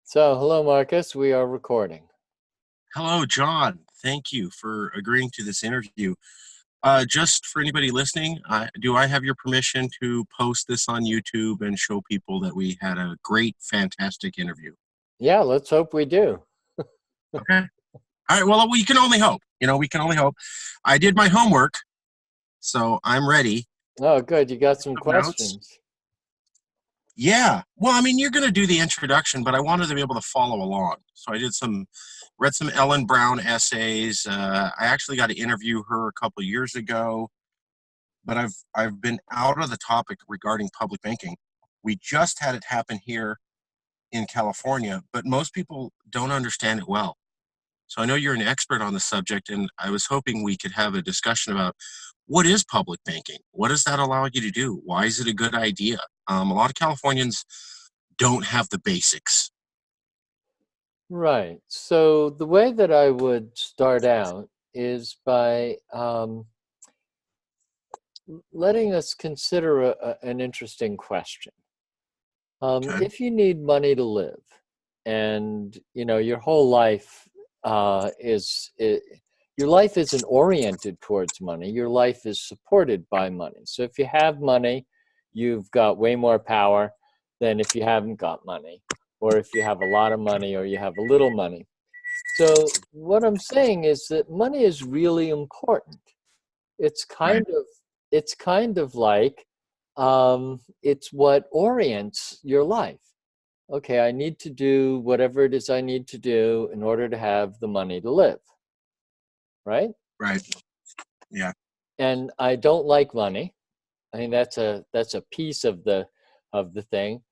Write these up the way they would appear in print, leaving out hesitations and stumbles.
So, hello, Marcus. We are recording. Hello, John. Thank you for agreeing to this interview. Just for anybody listening, do I have your permission to post this on YouTube and show people that we had a great, fantastic interview? Yeah, let's hope we do. Okay. All right. Well, we can only hope. We can only hope. I did my homework, so I'm ready. Oh, good. You got some Notes. questions. Yeah. Well, I mean, you're going to do the introduction, but I wanted to be able to follow along. So read some Ellen Brown essays. I actually got to interview her a couple of years ago, but I've been out of the topic regarding public banking. We just had it happen here in California, but most people don't understand it well. So I know you're an expert on the subject, and I was hoping we could have a discussion about what is public banking? What does that allow you to do? Why is it a good idea? A lot of Californians don't have the basics. Right. So, the way that I would start out is by letting us consider an interesting question. Okay. If you need money to live, and your whole life your life isn't oriented towards money. Your life is supported by money. So if you have money, you've got way more power than if you haven't got money, or if you have a lot of money or you have a little money. So what I'm saying is that money is really important. It's Right. kind of it's kind of like it's what orients your life. Okay, I need to do whatever it is I need to do in order to have the money to live, right? Right. Yeah. And I don't like money. I mean, that's a piece of the thing.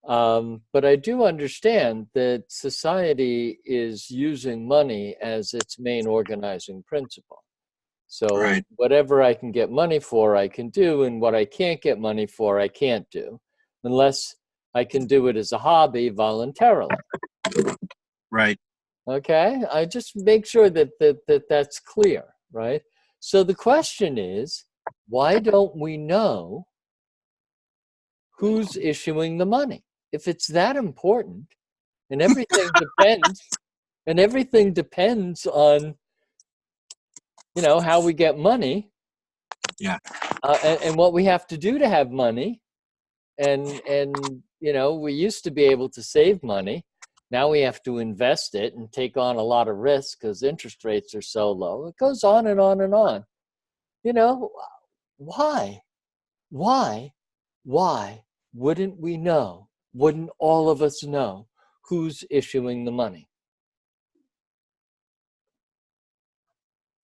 But I do understand that society is using money as its main organizing principle. So Right. whatever I can get money for, I can do, and what I can't get money for, I can't do, unless I can do it as a hobby voluntarily. Right. Okay, I just make sure that's clear, right? So the question is, why don't we know who's issuing the money? If it's that important, and everything depends on how we get money, Yeah. and what we have to do to have money, and we used to be able to save money. Now we have to invest it and take on a lot of risk because interest rates are so low. It goes on and on and on. You know, why? Why? Why wouldn't we know? Wouldn't all of us know who's issuing the money?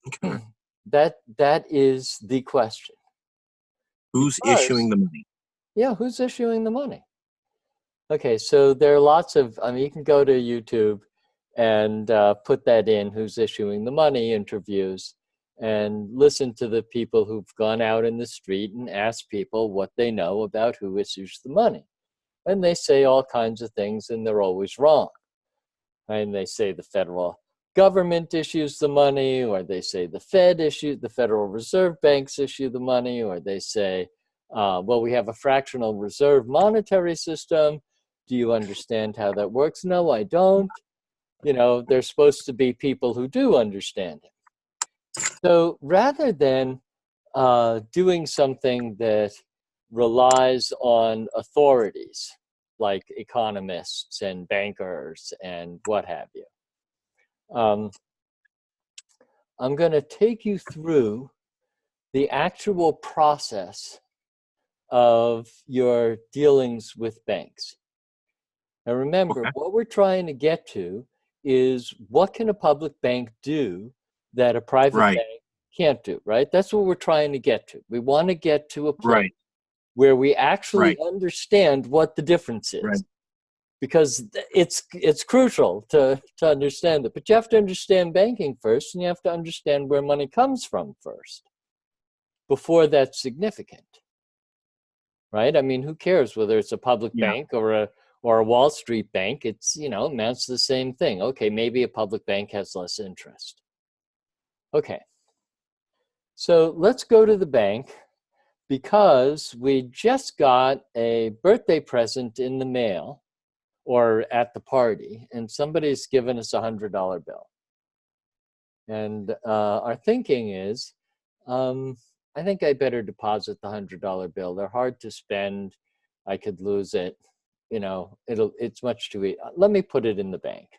Okay. That is the question. Who's Because, issuing the money? yeah, who's issuing the money? Okay, so there are lots of, I mean, you can go to YouTube and put that in, who's issuing the money interviews, and listen to the people who've gone out in the street and asked people what they know about who issues the money. And they say all kinds of things, and they're always wrong. And they say the federal government issues the money, or they say the Federal Reserve Banks issue the money, or they say, well, we have a fractional reserve monetary system. Do you understand how that works? No, I don't. There's supposed to be people who do understand it. So rather than doing something that relies on authorities like economists and bankers and what have you, um, I'm going to take you through the actual process of your dealings with banks. Now remember, Okay. what we're trying to get to is, what can a public bank do that a private Right. bank can't do, right? That's what we're trying to get to. We want to get to a place Right. where we actually Right. understand what the difference Right. is, because it's crucial to understand it. But you have to understand banking first, and you have to understand where money comes from first before that's significant, right? I mean, who cares whether it's a public Yeah. bank or a Wall Street bank? It's, amounts to the same thing. Okay, maybe a public bank has less interest. Okay, so let's go to the bank because we just got a birthday present in the mail or at the party, and somebody's given us $100 bill. And our thinking is, I think I better deposit the $100 bill. They're hard to spend. I could lose it. You know, it's much too easy. Let me put it in the bank.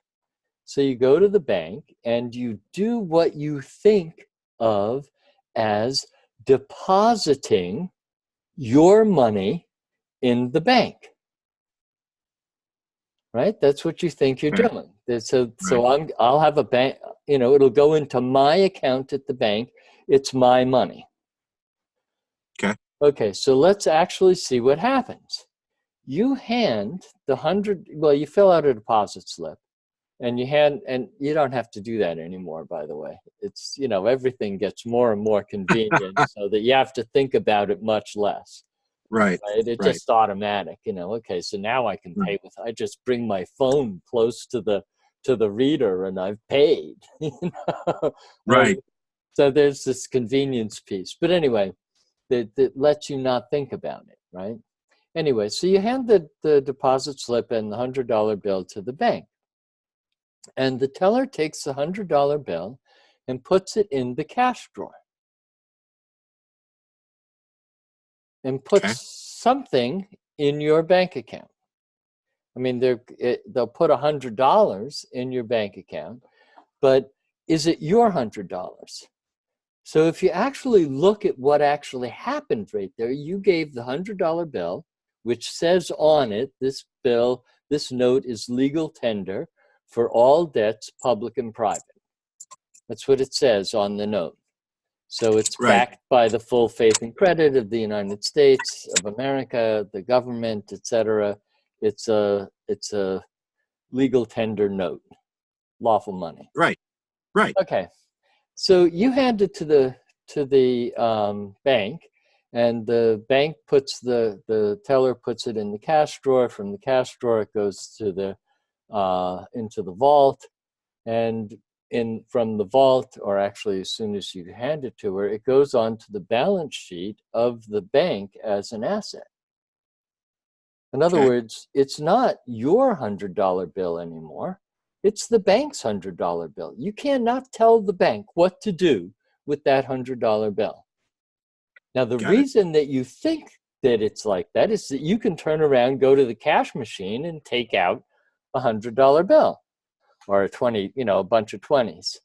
So you go to the bank and you do what you think of as depositing your money in the bank. Right? That's what you think you're Okay. doing. So Right. I'll have a bank, you know, it'll go into my account at the bank. It's my money. Okay. Okay, so let's actually see what happens. You hand the 100, well, you fill out a deposit slip and you hand, and you don't have to do that anymore, by the way. It's, you know, everything gets more and more convenient so that you have to think about it much less. Right. Right? It's Right. just automatic, you know. Okay, so now I can Right. pay with, I just bring my phone close to the reader and I've paid. You know? Right. So there's this convenience piece. But anyway, that lets you not think about it, right? Anyway, so you hand the deposit slip and the $100 bill to the bank. And the teller takes the $100 bill and puts it in the cash drawer and puts Okay. something in your bank account. I mean, they'll put $100 in your bank account, but is it your $100? So if you actually look at what actually happened right there, you gave the $100 bill, which says on it, this bill, this note is legal tender for all debts, public and private. That's what it says on the note. So it's Right. backed by the full faith and credit of the United States of America, the government, etc. It's a legal tender note, lawful money. Right. Right. Okay, so you hand it to the bank, and the bank puts the teller puts it in the cash drawer. From the cash drawer, it goes to the into the vault, and from the vault, or actually as soon as you hand it to her, it goes onto the balance sheet of the bank as an asset. In other Okay. words, it's not your $100 bill anymore. It's the bank's $100 bill. You cannot tell the bank what to do with that $100 bill. Now, the Got it. reason that you think that it's like that is that you can turn around, go to the cash machine, and take out a $100 bill or a 20, you know, a bunch of 20s.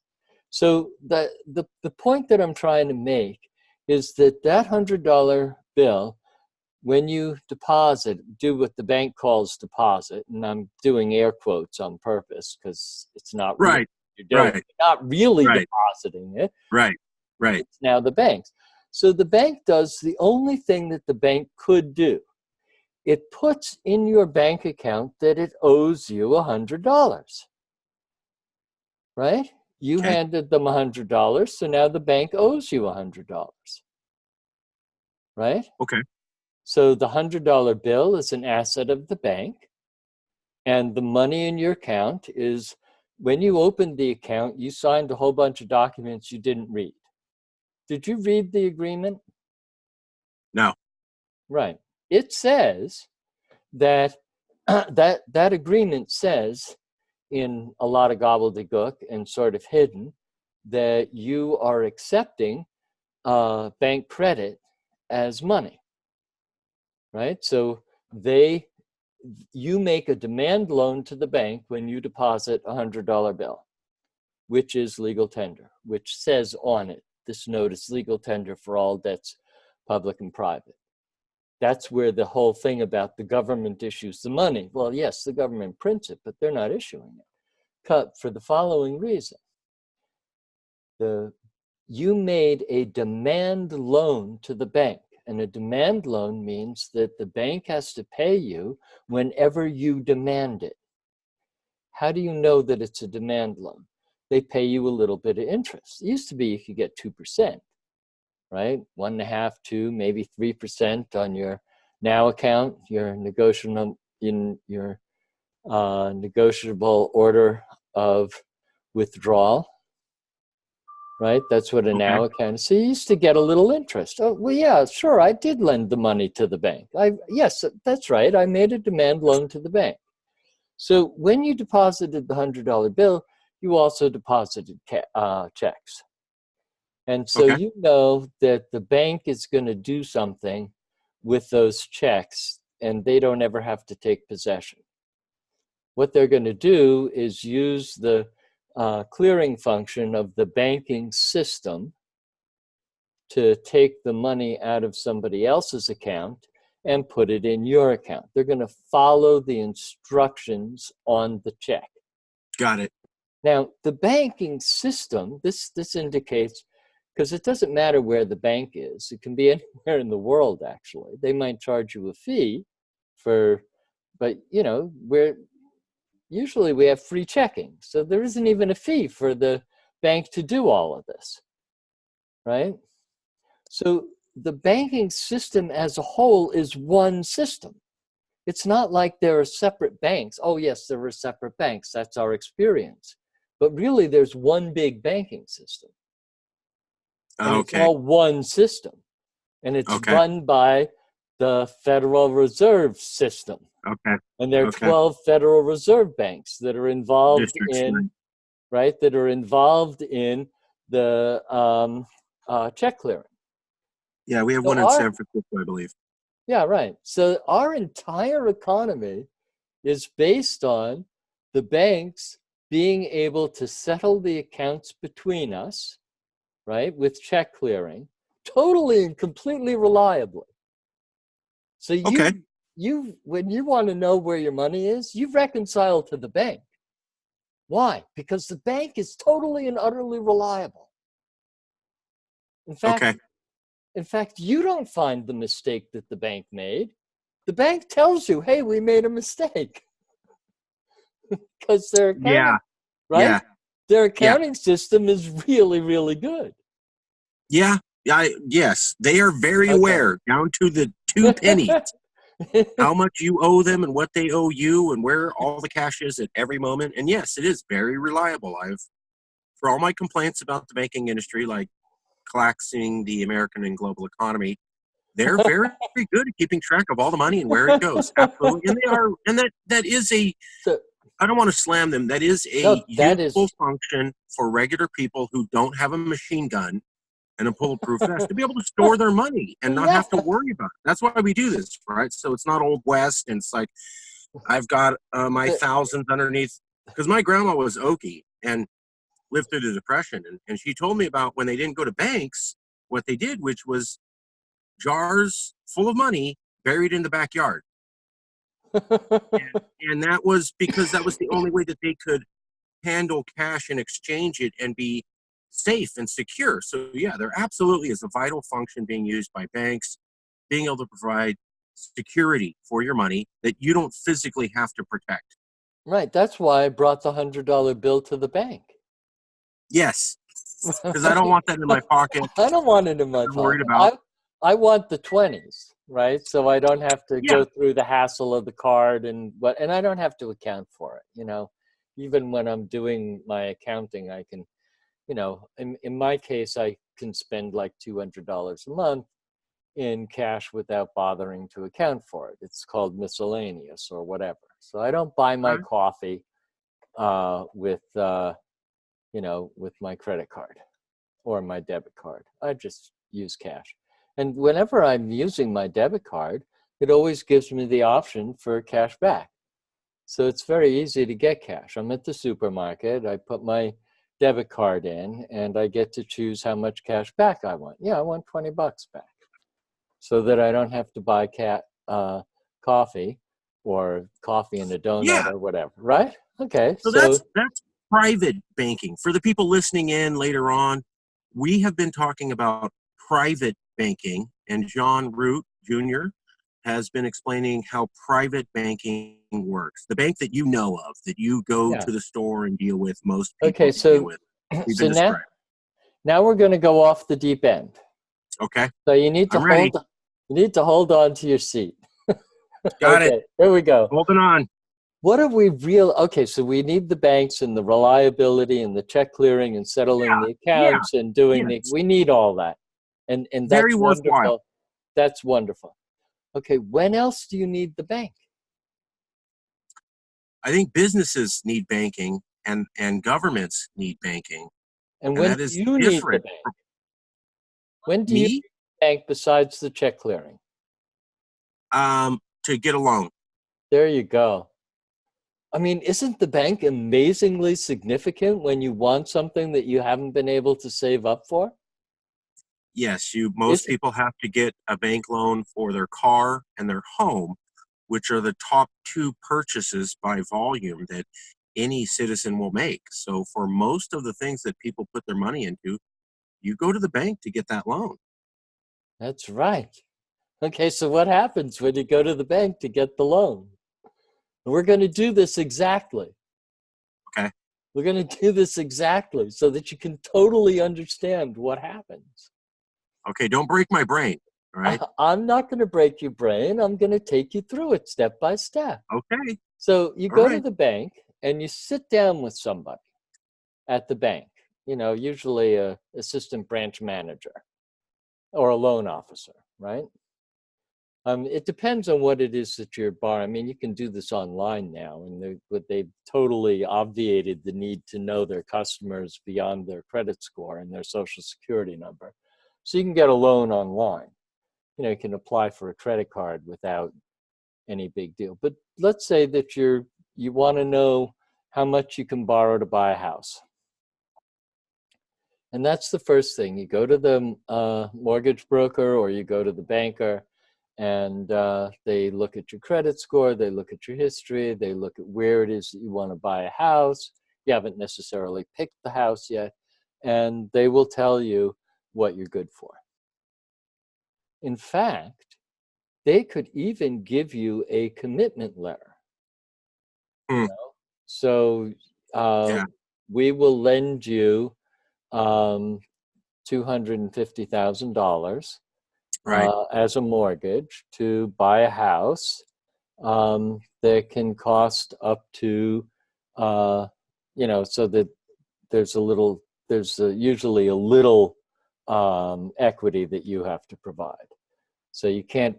So the point that I'm trying to make is that that $100 bill, when you deposit, do what the bank calls deposit, and I'm doing air quotes on purpose because it's not really Right. what you're doing. Right. You're not really Right. depositing it. Right. Right. It's now the bank's. So the bank does the only thing that the bank could do. It puts in your bank account that it owes you $100, right? You Okay. handed them $100, so now the bank owes you $100, right? Okay. So the $100 bill is an asset of the bank, and the money in your account is, when you opened the account, you signed a whole bunch of documents you didn't read. Did you read the agreement? No. Right. It says that that agreement says, in a lot of gobbledygook and sort of hidden, that you are accepting bank credit as money, right? So you make a demand loan to the bank when you deposit a $100 bill, which is legal tender, which says on it, this note is legal tender for all debts, public and private. That's where the whole thing about the government issues the money. Well, yes, the government prints it, but they're not issuing it. Cut for the following reason. You made a demand loan to the bank, and a demand loan means that the bank has to pay you whenever you demand it. How do you know that it's a demand loan? They pay you a little bit of interest. It used to be you could get 2%, right? 1.5%, 2%, maybe 3% on your now account, your negotiable order of withdrawal. right? That's what a Okay. now account is. So you used to get a little interest. Oh, well, yeah, sure, I did lend the money to the bank. Yes, that's right. I made a demand loan to the bank. So when you deposited the $100 bill, you also deposited checks. And so Okay. you know that the bank is going to do something with those checks, and they don't ever have to take possession. What they're going to do is use the clearing function of the banking system to take the money out of somebody else's account and put it in your account. They're going to follow the instructions on the check. Got it. Now, the banking system, this indicates, because it doesn't matter where the bank is, it can be anywhere in the world, actually. They might charge you a fee for, but you know, usually we have free checking. So there isn't even a fee for the bank to do all of this, right? So the banking system as a whole is one system. It's not like there are separate banks. Oh, yes, there are separate banks. That's our experience. But really, there's one big banking system. And it's Okay. all one system. And it's Okay. run by the Federal Reserve System. Okay. And there are Okay. 12 Federal Reserve banks that are involved Districts. in, right, that are involved in the check clearing. Yeah, we have So one in San Francisco, I believe. yeah, right. So our entire economy is based on the banks being able to settle the accounts between us, right, with check clearing, totally and completely reliably. So Okay. you when you want to know where your money is, you reconcile to the bank. Why? Because the bank is totally and utterly reliable. In fact, Okay. in fact, you don't find the mistake that the bank made. The bank tells you, hey, we made a mistake. Because their Yeah. accounting, right? Yeah. Their Yeah. accounting system is really, really good. Yeah. Yeah. Yes. They are very Okay. aware, down to the 2 pennies, how much you owe them and what they owe you and where all the cash is at every moment. And yes, it is very reliable. For all my complaints about the banking industry, like collapsing the American and global economy, they're very, very good at keeping track of all the money and where it goes. Absolutely. And they are, and that is So, I don't want to slam them. That is a no, that useful is function for regular people who don't have a machine gun and a bulletproof vest to be able to store their money and not yeah. have to worry about it. That's why we do this, right? So it's not Old West, and it's like I've got my thousands underneath, because my grandma was Okie and lived through the Depression, and she told me about when they didn't go to banks, what they did, which was jars full of money buried in the backyard. And that was because that was the only way that they could handle cash and exchange it and be safe and secure. So yeah, there absolutely is a vital function being used by banks, being able to provide security for your money that you don't physically have to protect. Right. That's why I brought the $100 bill to the bank. Yes, because I don't want that in my pocket. I don't want it in my I'm worried pocket. about. I want the 20s, right? So I don't have to Yeah. go through the hassle of the card and I don't have to account for it. You know, even when I'm doing my accounting, I can, you know, in my case, I can spend like $200 a month in cash without bothering to account for it. It's called miscellaneous or whatever. So I don't buy my Right. coffee with, you know, with my credit card or my debit card. I just use cash. And whenever I'm using my debit card, it always gives me the option for cash back. So it's very easy to get cash. I'm at the supermarket, I put my debit card in, and I get to choose how much cash back I want. Yeah, I want 20 bucks back. So that I don't have to buy coffee or coffee and a donut Yeah. or whatever, right? Okay, So so that's private banking. For the people listening in later on, we have been talking about private banking, and John Root Jr. has been explaining how private banking works. The bank that you know of, that you go yeah. to the store and deal with, most people Okay, deal so with. We've so been now described. now we're going to go off the deep end. Okay, So you need to I'm ready. hold on to your seat. Got it. Okay, here we go. Holding on. what are we real? Okay, so we need the banks and the reliability and the check clearing and settling the Yeah, accounts and doing the, yes. we need all that. And Very that's worthwhile. wonderful. That's wonderful. Okay, when else do you need the bank? I think businesses need banking and governments need banking, And and when that do is you need the different. bank? When do you need Me, the bank besides the check clearing? to get a loan. There you go. I mean, isn't the bank amazingly significant when you want something that you haven't been able to save up for? Yes, most Is it? people have to get a bank loan for their car and their home, which are the top two purchases by volume that any citizen will make. So for most of the things that people put their money into, you go to the bank to get that loan. That's right. Okay, so what happens when you go to the bank to get the loan? We're going to do this exactly. Okay. We're going to do this exactly so that you can totally understand what happens. Okay, don't break my brain. All right. I'm not going to break your brain. I'm going to take you through it step by step. Okay. So you All go to right. the bank and you sit down with somebody at the bank, usually a assistant branch manager or a loan officer, right? It depends on what it is that you're borrowing. I mean, you can do this online now, and they've totally obviated the need to know their customers beyond their credit score and their social security number. So you can get a loan online. You can apply for a credit card without any big deal. But let's say that you want to know how much you can borrow to buy a house. And that's the first thing. You go to the mortgage broker or you go to the banker, and they look at your credit score, they look at your history, they look at where it is that you want to buy a house. You haven't necessarily picked the house yet, and they will tell you what you're good for. In fact, they could even give you a commitment letter. Hmm. So uh, Yeah. we will lend you $250,000 Right. as a mortgage to buy a house that can cost up to, so that there's usually a little equity that you have to provide. So you can't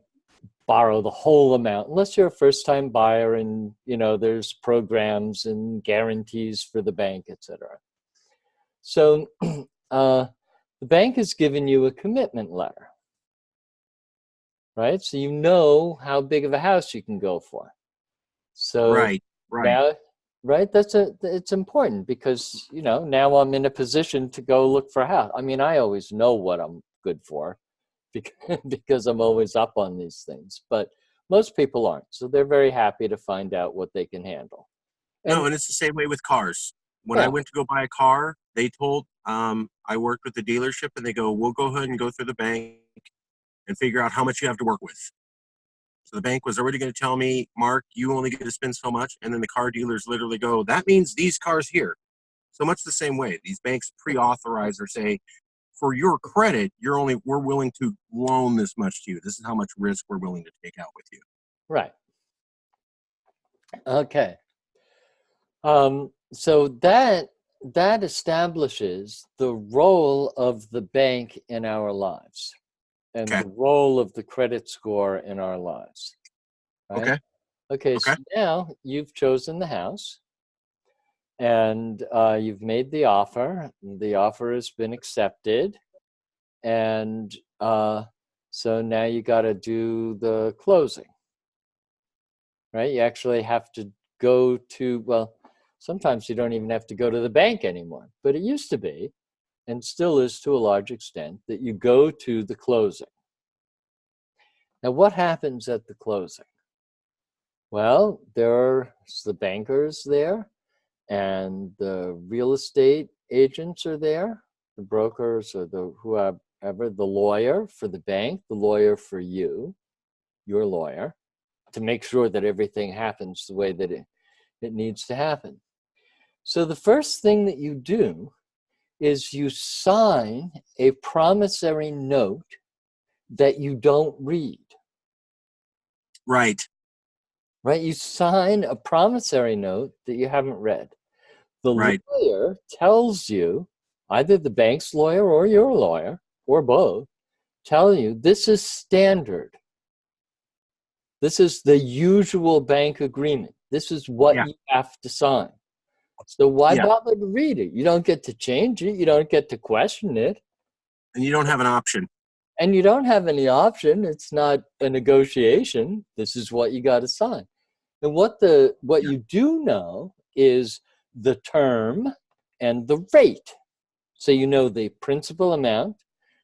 borrow the whole amount unless you're a first-time buyer, and there's programs and guarantees for the bank, etc. So the bank has given you a commitment letter, right? So you know how big of a house you can go for. So Right. Right. now, right, it's important because now I'm in a position to go look for a house. I mean, I always know what I'm good for because I'm always up on these things, but most people aren't. So they're very happy to find out what they can handle. No, And and it's the same way with cars. When I yeah, went to go buy a car, they told I worked with the dealership, and they go, "We'll go ahead and go through the bank and figure out how much you have to work with." So the bank was already going to tell me, "Mark, you only get to spend so much," and then the car dealers literally go, "That means these cars here." So much the same way. These banks pre-authorize or say, "For your credit, we're willing to loan this much to you. This is how much risk we're willing to take out with you." right. Okay. So that establishes the role of the bank in our lives and Okay. the role of the credit score in our lives, right? Okay. Okay, Okay. so now you've chosen the house and you've made the offer. The offer has been accepted, and so now you got to do the closing, right? You actually have to go to, well, sometimes you don't even have to go to the bank anymore, but it used to be, and still is to a large extent, that you go to the closing. Now, what happens at the closing? Well, there's the bankers there, and the real estate agents are there, the brokers or the whoever, the lawyer for the bank, the lawyer for you, your lawyer, to make sure that everything happens the way that it needs to happen. So the first thing that you do is you sign a promissory note that you don't read, Right. right? You sign a promissory note that you haven't read. The Right. lawyer tells you, either the bank's lawyer or your lawyer, or both, tell you this is standard. This is the usual bank agreement. This is what Yeah. you have to sign. So why Yeah. bother to read it? You don't get to change it. You don't get to question it. And you don't have an option. And you don't have any option. It's not a negotiation. This is what you got to sign. And what Yeah. you do know is the term and the rate. So you know the principal amount,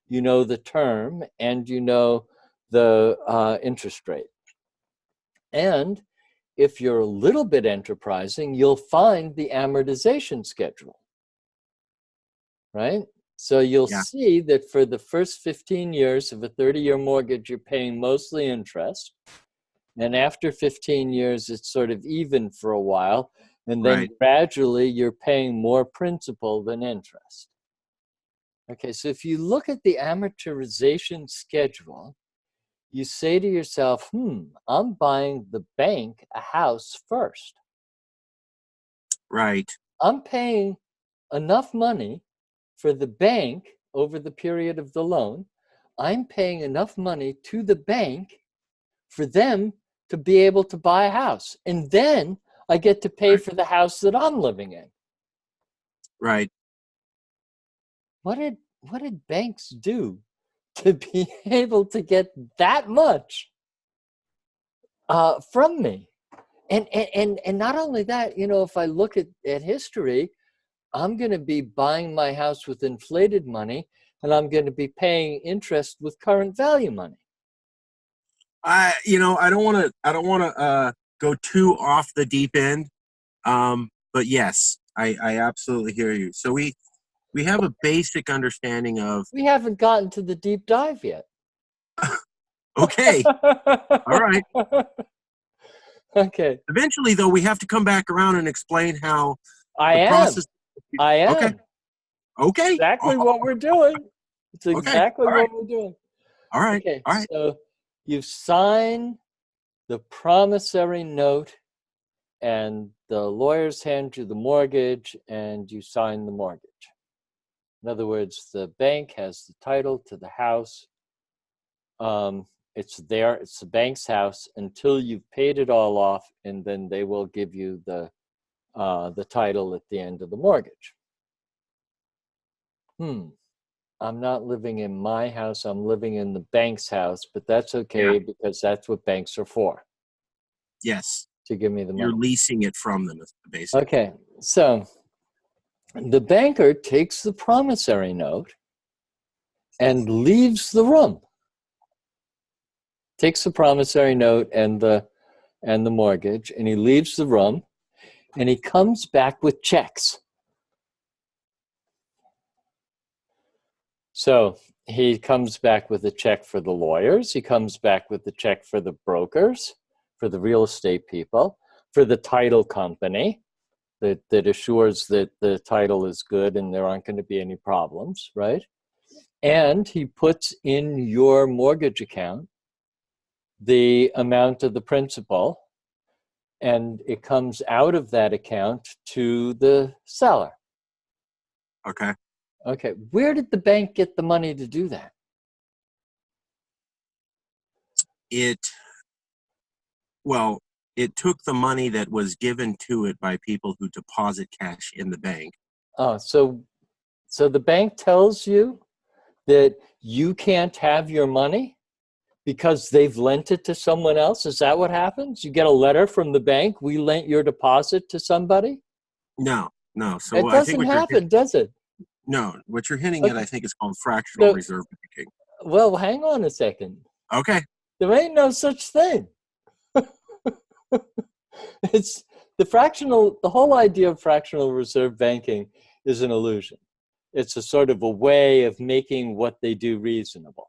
you know the term, and you know the interest rate. And if you're a little bit enterprising, you'll find the amortization schedule, right? So you'll Yeah. see that for the first 15 years of a 30-year mortgage, you're paying mostly interest. And after 15 years, it's sort of even for a while. And then Right. gradually, you're paying more principal than interest. Okay, so if you look at the amortization schedule, you say to yourself, I'm buying the bank a house first. Right. I'm paying enough money for the bank over the period of the loan. I'm paying enough money to the bank for them to be able to buy a house. And then I get to pay Right. for the house that I'm living in. Right. What did banks do to be able to get that much from me? And not only that, if I look at history, I'm going to be buying my house with inflated money, and I'm going to be paying interest with current value money. I don't want to go too off the deep end. But yes, I absolutely hear you. So we have a basic understanding of, We haven't gotten to the deep dive yet. okay, all right. Okay. Eventually, though, we have to come back around and explain how I the am. process. I Okay. am. Okay. Exactly what we're doing. It's Okay. exactly All right. what we're doing. All right. Okay, All right. so you sign the promissory note, and the lawyers hand you the mortgage, and you sign the mortgage. In other words, the bank has the title to the house. It's the bank's house until you've paid it all off, and then they will give you the title at the end of the mortgage. I'm not living in my house, I'm living in the bank's house, but that's okay because that's what banks are for. Yes. To give me the money. You're leasing it from them, basically. Okay, so the banker takes the promissory note and leaves the room. Takes the promissory note and the mortgage, and he leaves the room, and he comes back with checks. So he comes back with a check for the lawyers, he comes back with the check for the brokers, for the real estate people, for the title company that assures that the title is good and there aren't going to be any problems, right? And he puts in your mortgage account the amount of the principal, and it comes out of that account to the seller. Okay. Okay, where did the bank get the money to do that? It took the money that was given to it by people who deposit cash in the bank. Oh, so the bank tells you that you can't have your money because they've lent it to someone else? Is that what happens? You get a letter from the bank, we lent your deposit to somebody? No. So It I think doesn't happen, does it? no, what you're hinting at, Okay. I think, is called fractional So, reserve banking. well, hang on a second. Okay. There ain't no such thing. It's the whole idea of fractional reserve banking is an illusion. It's a sort of a way of making what they do reasonable.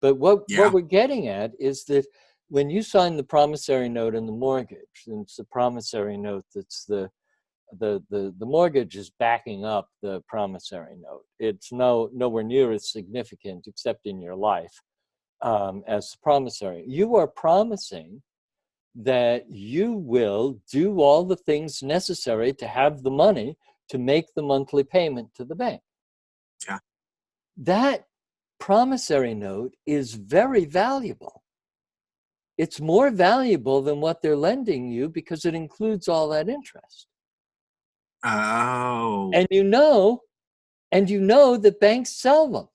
But what we're getting at is that when you sign the promissory note and the mortgage, and it's the promissory note that's the mortgage is backing up the promissory note. It's nowhere near as significant, except in your life, as the promissory. You are promising that you will do all the things necessary to have the money to make the monthly payment to the bank. Yeah. That promissory note is very valuable. It's more valuable than what they're lending you because it includes all that interest. Oh. And you know that banks sell them.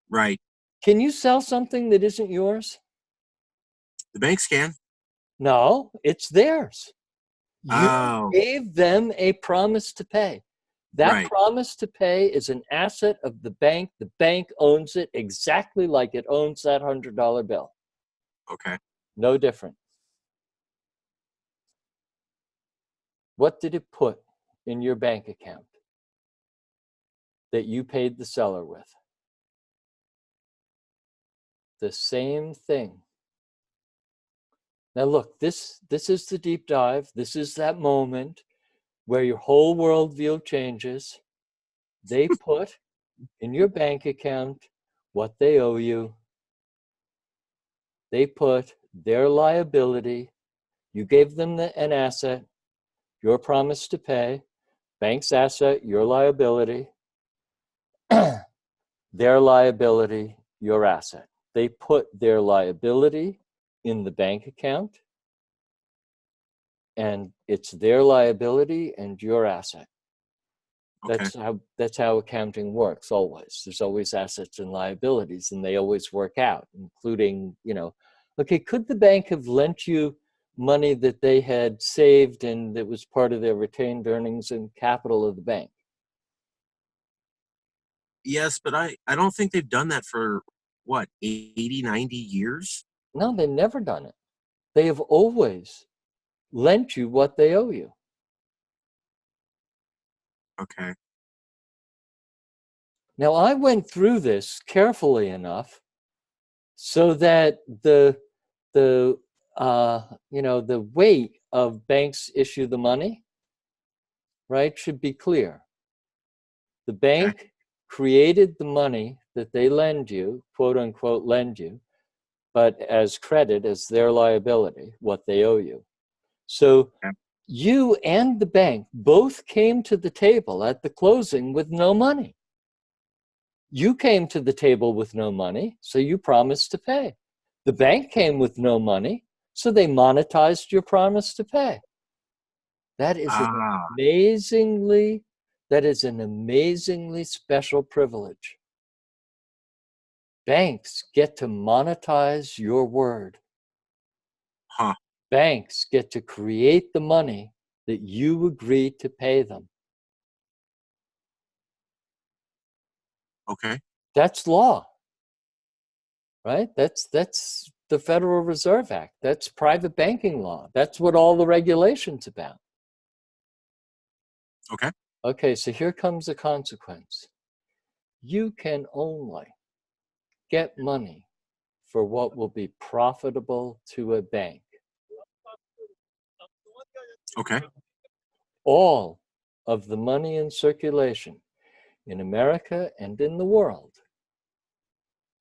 Right. Can you sell something that isn't yours? The banks can. No, it's theirs. You Oh. gave them a promise to pay. That Right. promise to pay is an asset of the bank. The bank owns it exactly like it owns that $100 bill. Okay. No different. What did it put in your bank account that you paid the seller with? The same thing. Now look, this is the deep dive. This is that moment where your whole worldview changes. They put in your bank account what they owe you. They put their liability. You gave them an asset, your promise to pay, bank's asset, your liability, their liability, your asset. They put their liability in the bank account, and it's their liability and your asset. Okay. That's how accounting works always. There's always assets and liabilities, and they always work out, including, okay, could the bank have lent you money that they had saved and that was part of their retained earnings and capital of the bank? Yes, but I don't think they've done that for, what, 80, 90 years? No, they've never done it. They have always lent you what they owe you. Okay. Now, I went through this carefully enough so that the weight of banks issue the money, right, should be clear. The Okay. bank created the money that they lend you, quote unquote, lend you, but as credit, as their liability, what they owe you. So Okay. you and the bank both came to the table at the closing with no money. You came to the table with no money, so you promised to pay. The bank came with no money, so they monetized your promise to pay. That is Ah. that is an amazingly special privilege. Banks get to monetize your word. Huh. Banks get to create the money that you agreed to pay them. Okay. That's law, right? That's the Federal Reserve Act. That's private banking law. That's what all the regulation's about. Okay. Okay, so here comes the consequence. You can only get money for what will be profitable to a bank. Okay. All of the money in circulation in America and in the world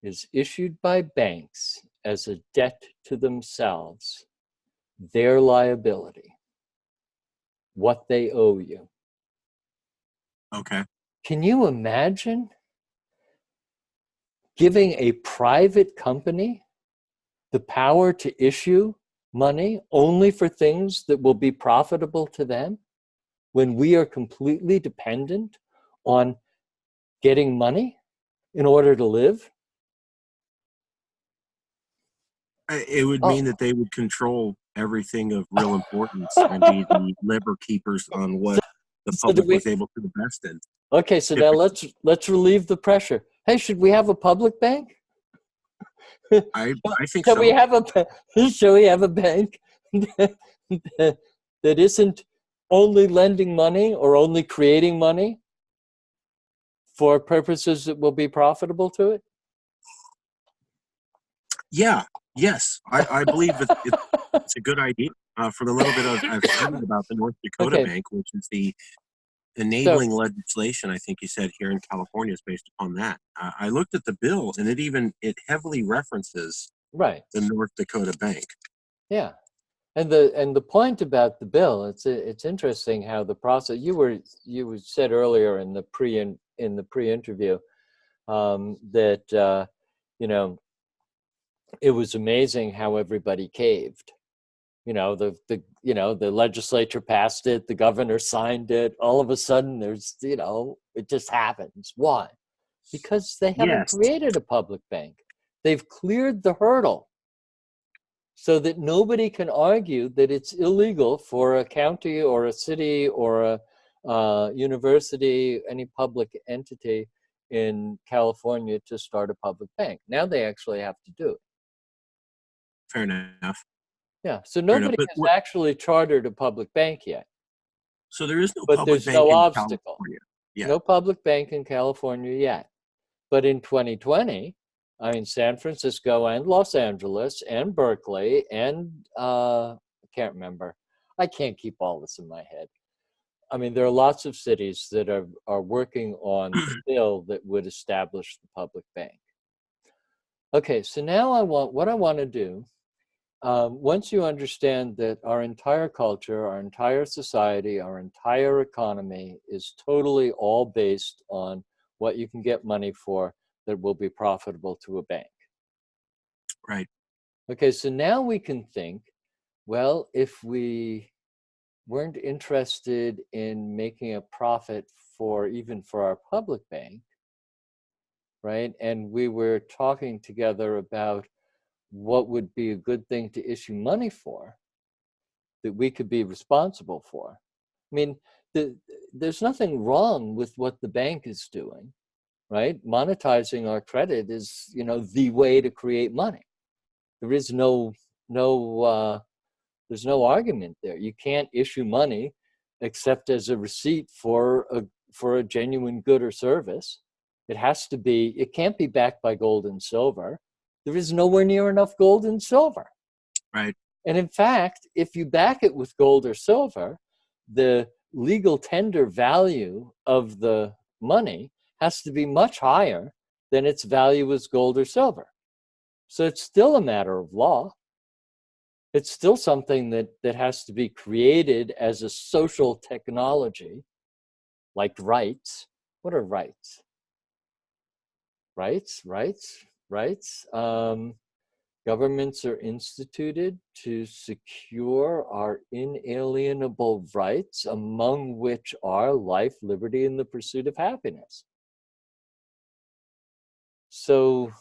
is issued by banks as a debt to themselves, their liability, what they owe you. Okay. Can you imagine giving a private company the power to issue money only for things that will be profitable to them when we are completely dependent on getting money in order to live? It would mean Oh, that they would control everything of real importance and be the lever keepers on so, what the so do public we? was able to invest in. Okay, so now Typically, let's relieve the pressure. Hey, should we have a public bank? I think Shall we so. have shall we have a bank that isn't only lending money or only creating money for purposes that will be profitable to it? Yeah. Yes. I believe it's a good idea. For the little bit I've studied about the North Dakota Okay, Bank, which is the so enabling legislation, I think you said here in California is based upon that. I looked at the bill, and it heavily references right. the North Dakota Bank. Yeah. And the point about the bill, it's interesting how the process, you said earlier in the pre-interview, that you know, it was amazing how everybody caved. The legislature passed it, the governor signed it. All of a sudden, it just happens. Why? Because they haven't Yes. created a public bank. They've cleared the hurdle so that nobody can argue that it's illegal for a county or a city or a university, any public entity in California to start a public bank. Now they actually have to do it. Fair enough. Yeah, so Fair enough. nobody But has actually chartered a public bank yet, so there is no but public there's bank no in obstacle. California yet. No public bank in California yet. But in 2020, I mean, San Francisco and Los Angeles and Berkeley and I can't remember. I can't keep all this in my head. I mean, there are lots of cities that are working on the bill that would establish the public bank. Okay, so now what I want to do, once you understand that our entire culture, our entire society, our entire economy is totally all based on what you can get money for that will be profitable to a bank. Right. Okay, so now we can think, well, if we weren't interested in making a profit even for our public bank, right? And we were talking together about what would be a good thing to issue money for that we could be responsible for. I mean, there's nothing wrong with what the bank is doing, right? Monetizing our credit is, the way to create money. There is no there's no argument there. You can't issue money except as a receipt for a genuine good or service. It can't be backed by gold and silver. There is nowhere near enough gold and silver. Right. And in fact, if you back it with gold or silver, the legal tender value of the money has to be much higher than its value as gold or silver. So it's still a matter of law. It's still something that has to be created as a social technology, like rights. What are rights? Rights. Governments are instituted to secure our inalienable rights, among which are life, liberty, and the pursuit of happiness. So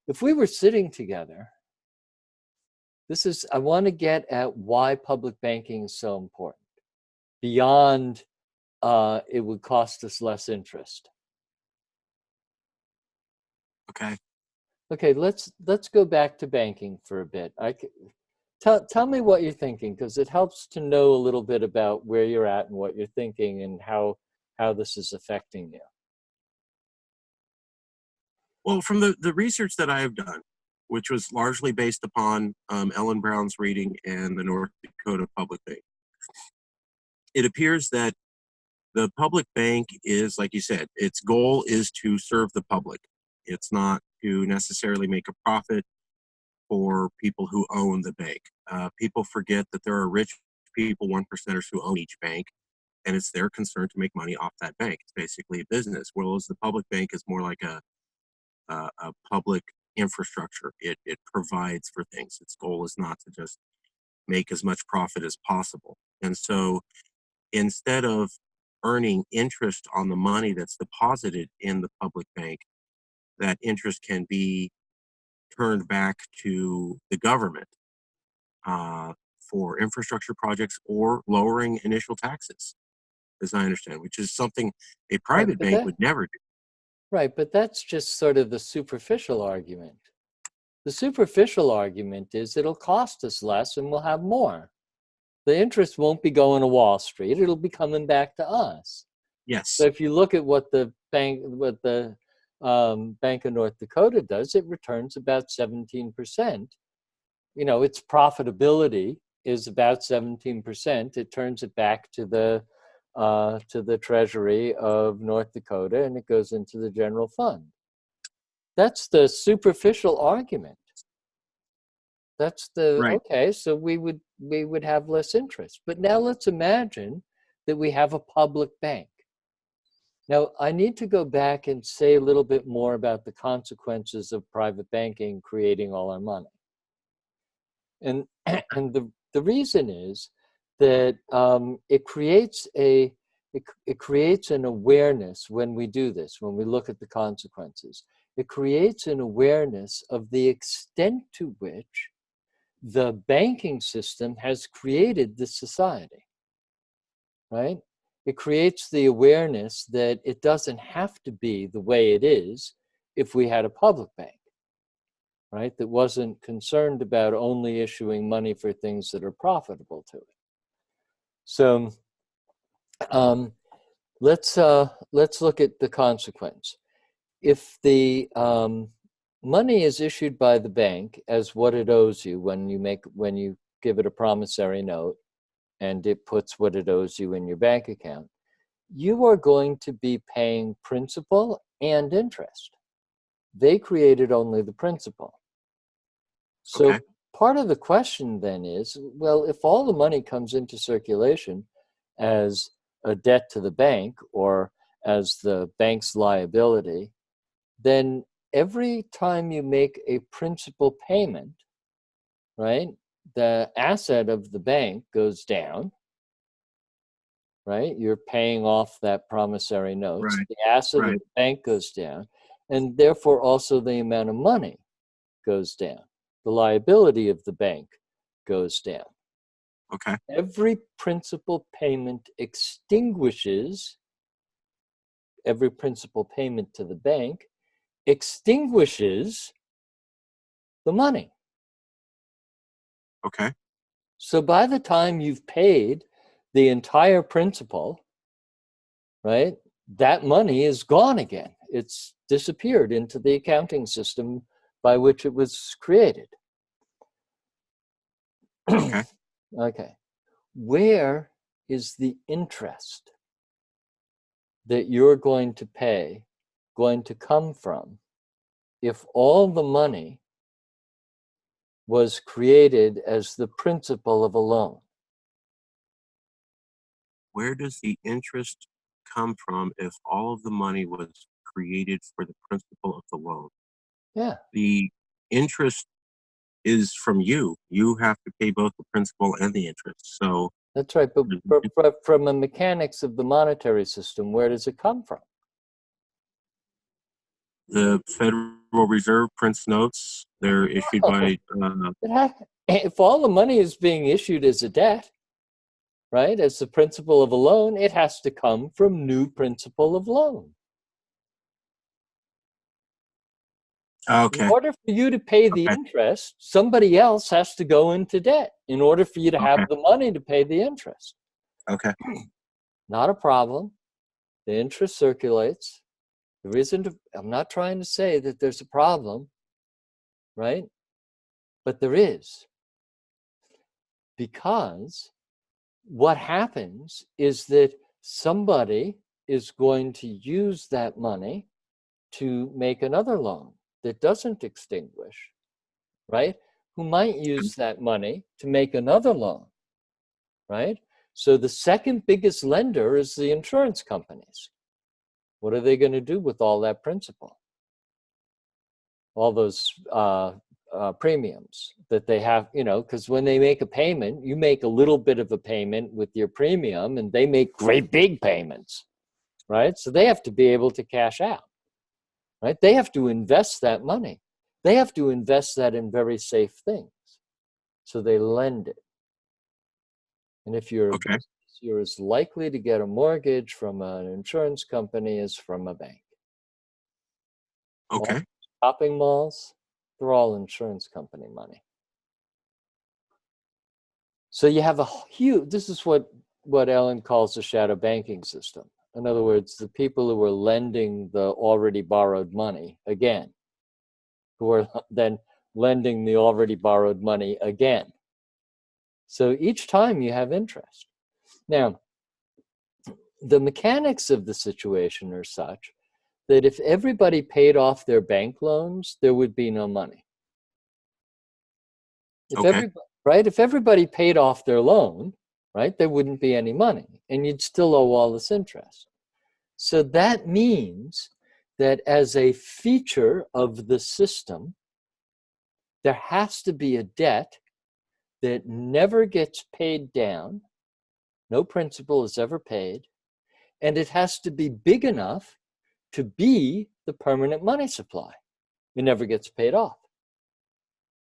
if we were sitting together, I want to get at why public banking is so important, beyond it would cost us less interest. Okay, let's go back to banking for a bit. Tell me what you're thinking, because it helps to know a little bit about where you're at and what you're thinking and how this is affecting you. Well, from the research that I have done, which was largely based upon Ellen Brown's reading and the North Dakota Public Bank, it appears that the public bank is, like you said, its goal is to serve the public. It's not to necessarily make a profit for people who own the bank. People forget that there are rich people, 1%ers, who own each bank, and it's their concern to make money off that bank. It's basically a business, whereas the public bank is more like a public infrastructure. It provides for things. Its goal is not to just make as much profit as possible. And so instead of earning interest on the money that's deposited in the public bank, that interest can be turned back to the government for infrastructure projects or lowering initial taxes, as I understand, which is something a private bank would never do. Right, but that's just sort of the superficial argument. The superficial argument is it'll cost us less and we'll have more. The interest won't be going to Wall Street. It'll be coming back to us. Yes. So if you look at what the Bank of North Dakota does, it returns about 17%. Its profitability is about 17%. It turns it back to the Treasury of North Dakota, and it goes into the general fund. That's the superficial argument. That's the, Right. okay, so we would have less interest. But now let's imagine that we have a public bank. Now, I need to go back and say a little bit more about the consequences of private banking creating all our money. And, and the reason is that it creates it creates an awareness when we do this, when we look at the consequences. It creates an awareness of the extent to which the banking system has created this society, right? It creates the awareness that it doesn't have to be the way it is if we had a public bank, right? That wasn't concerned about only issuing money for things that are profitable to it. So let's look at the consequence. If the money is issued by the bank as what it owes you when you give it a promissory note, and it puts what it owes you in your bank account, you are going to be paying principal and interest. They created only the principal. So Okay. part of the question then is, well, if all the money comes into circulation as a debt to the bank or as the bank's liability, then every time you make a principal payment, right, the asset of the bank goes down, right? You're paying off that promissory notes. Right. The asset of Right. the bank goes down, and therefore also the amount of money goes down. The liability of the bank goes down. Okay. Every principal payment extinguishes, every principal payment to the bank extinguishes the money. Okay. So by the time you've paid the entire principal, right, that money is gone again. It's disappeared into the accounting system by which it was created. Okay. Okay. Where is the interest that you're going to pay going to come from if all the money was created as the principal of a loan? Where does the interest come from if all of the money was created for the principal of the loan? Yeah, The interest is from you. You have to pay both the principal and the interest. So that's right. But from the mechanics of the monetary system, where does it come from? the Federal Reserve prints notes. They're issued Oh, by if all the money is being issued as a debt, right, as the principal of a loan, it has to come from new principal of loan. In okay. order for you to pay the Okay. interest, somebody else has to go into debt in order for you to Okay. have the money to pay the interest. Okay. Not a problem. The interest circulates. I'm not trying to say that there's a problem, right? But there is. Because what happens is that somebody is going to use that money to make another loan that doesn't extinguish, right? Who might use that money to make another loan, right? So the second biggest lender is the insurance companies. What are they going to do with all that principal? All those premiums that they have, because when they make a payment, you make a little bit of a payment with your premium and they make great big payments, right? So they have to be able to cash out, right? They have to invest that money. They have to invest that in very safe things. So they lend it. And if you're a Okay. business, you're as likely to get a mortgage from an insurance company as from a bank. All Okay. shopping malls, they're all insurance company money. So you have a huge, this is what Ellen calls the shadow banking system. In other words, the people who are lending the already borrowed money again, who are then lending the already borrowed money again. So each time you have interest. Now, the mechanics of the situation are such that if everybody paid off their bank loans, there would be no money. If Okay. everybody, right, if everybody paid off their loan, right, there wouldn't be any money, and you'd still owe all this interest. So that means that as a feature of the system, there has to be a debt that never gets paid down, no principal is ever paid, and it has to be big enough to be the permanent money supply. It never gets paid off.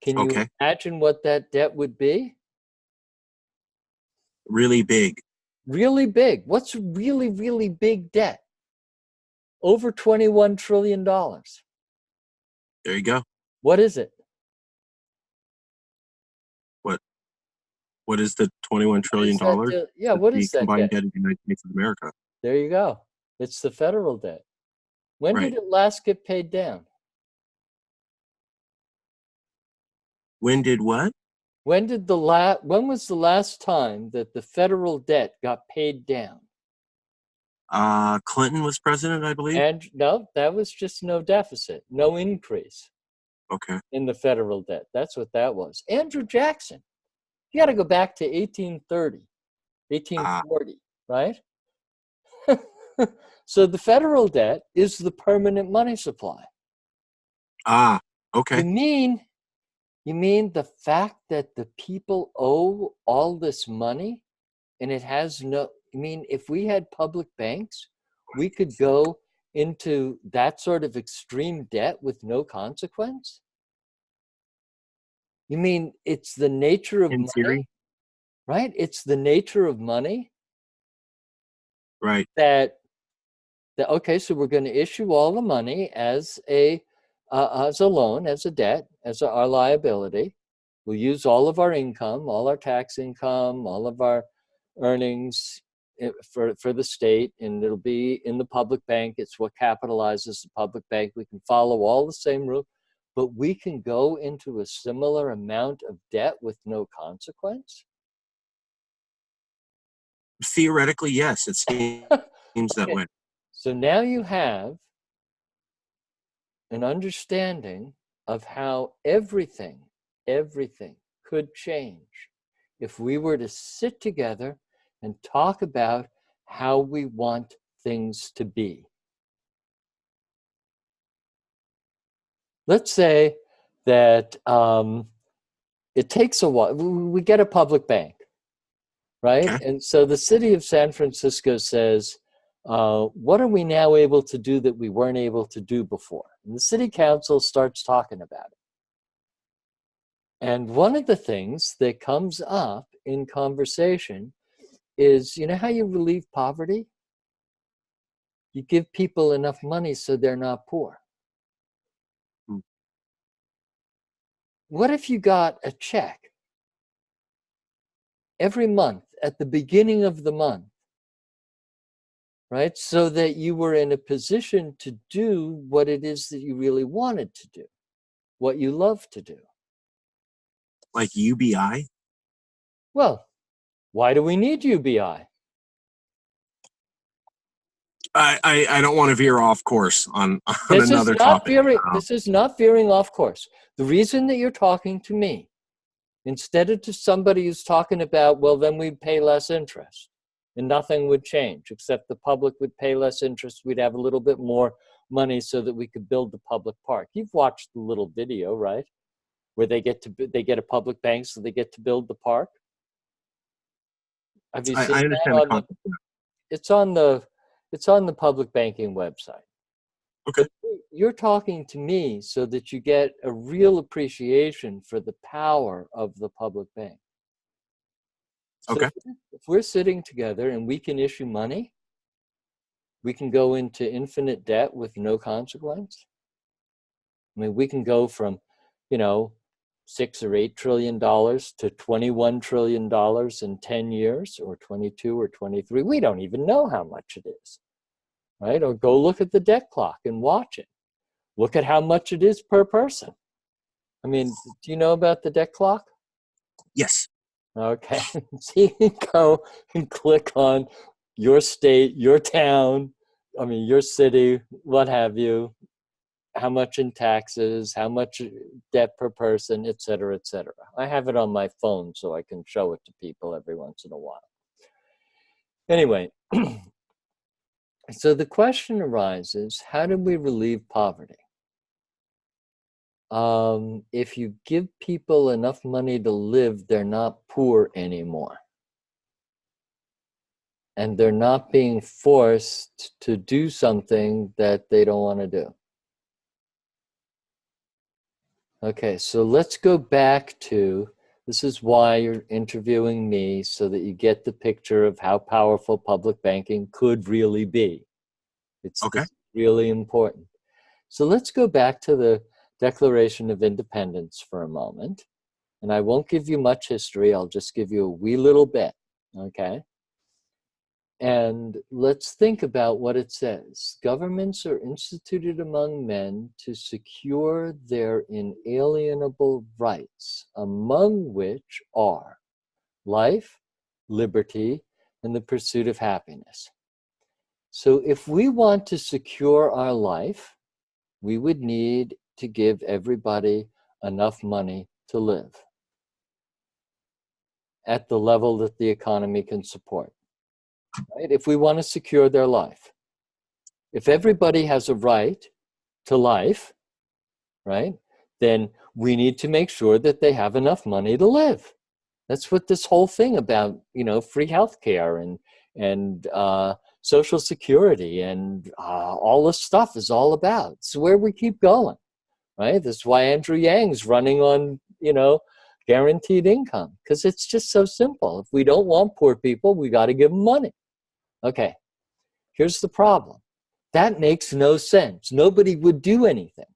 Can you Okay. imagine what that debt would be? Really big. Really big. What's really, really big debt? Over $21 trillion. There you go. What is it? What what is the $21 What is trillion that? dollars? Yeah, what The is that combined debt? debt of the United States of America. There you go. It's the federal debt. When did Right. it last get paid down? When did what? When was the last time that the federal debt got paid down? Clinton was president, I believe. And no, that was just no deficit, no increase Okay. in the federal debt. That's what that was. Andrew Jackson. You got to go back to 1830, Ah, 1840, right? So the federal debt is the permanent money supply. okay. You mean the fact that the people owe all this money and it has no, I mean, if we had public banks, we could go into that sort of extreme debt with no consequence? You mean it's the nature of In theory. money, right? It's the nature of money Right. that okay, so we're going to issue all the money as a loan, as a debt, as our liability. We'll use all of our income, all our tax income, all of our earnings for the state, and it'll be in the public bank. It's what capitalizes the public bank. We can follow all the same rules, but we can go into a similar amount of debt with no consequence. Theoretically, yes, it seems that Okay, way. so now you have an understanding of how everything could change if we were to sit together and talk about how we want things to be. Let's say that it takes a while. We get a public bank, right? Okay. And so the city of San Francisco says, what are we now able to do that we weren't able to do before? And the city council starts talking about it. And one of the things that comes up in conversation is, you know how you relieve poverty? You give people enough money so they're not poor. Hmm. What if you got a check every month at the beginning of the month, right? So that you were in a position to do what it is that you really wanted to do, what you love to do. Like UBI? Well, why do we need UBI? I don't want to veer off course on This is another not topic. veering off course. The reason that you're talking to me, instead of to somebody who's talking about, well, then we'd pay less interest and nothing would change, except the public would pay less interest. We'd have a little bit more money so that we could build the public park. You've watched the little video, right? Where they get a public bank so they get to build the park. Have you seen I that understand the on the, concept. it's on the public banking website. Okay. You're talking to me so that you get a real appreciation for the power of the public bank. So Okay. if we're sitting together and we can issue money, we can go into infinite debt with no consequence. I mean, we can go from, you know, $6 or $8 trillion to $21 trillion in 10 years, or 22 or 23. We don't even know how much it is, right? Or go look at the debt clock and watch it. Look at how much it is per person. I mean, do you know about the debt clock? Yes. Okay. So you can go and click on your state, your town, I mean, your city, what have you. how much in taxes, how much debt per person, et cetera, et cetera. I have it on my phone so I can show it to people every once in a while. Anyway, so the question arises, how do we relieve poverty? If you give people enough money to live, they're not poor anymore. And they're not being forced to do something that they don't want to do. Okay, so let's go back to, this is why you're interviewing me, so that you get the picture of how powerful public banking could really be. It's Okay. really important. So let's go back to the Declaration of Independence for a moment. And I won't give you much history, I'll just give you a wee little bit, okay? And let's think about what it says. Governments are instituted among men to secure their inalienable rights, among which are life, liberty, and the pursuit of happiness. So if we want to secure our life, we would need to give everybody enough money to live at the level that the economy can support. Right? If we want to secure their life. If everybody has a right to life, right, then we need to make sure that they have enough money to live. That's what this whole thing about, free healthcare and Social Security and all this stuff is all about. It's where we keep going, right? That's why Andrew Yang's running on, guaranteed income, because it's just so simple. If we don't want poor people, we got to give them money. Okay, here's the problem. That makes no sense. Nobody would do anything.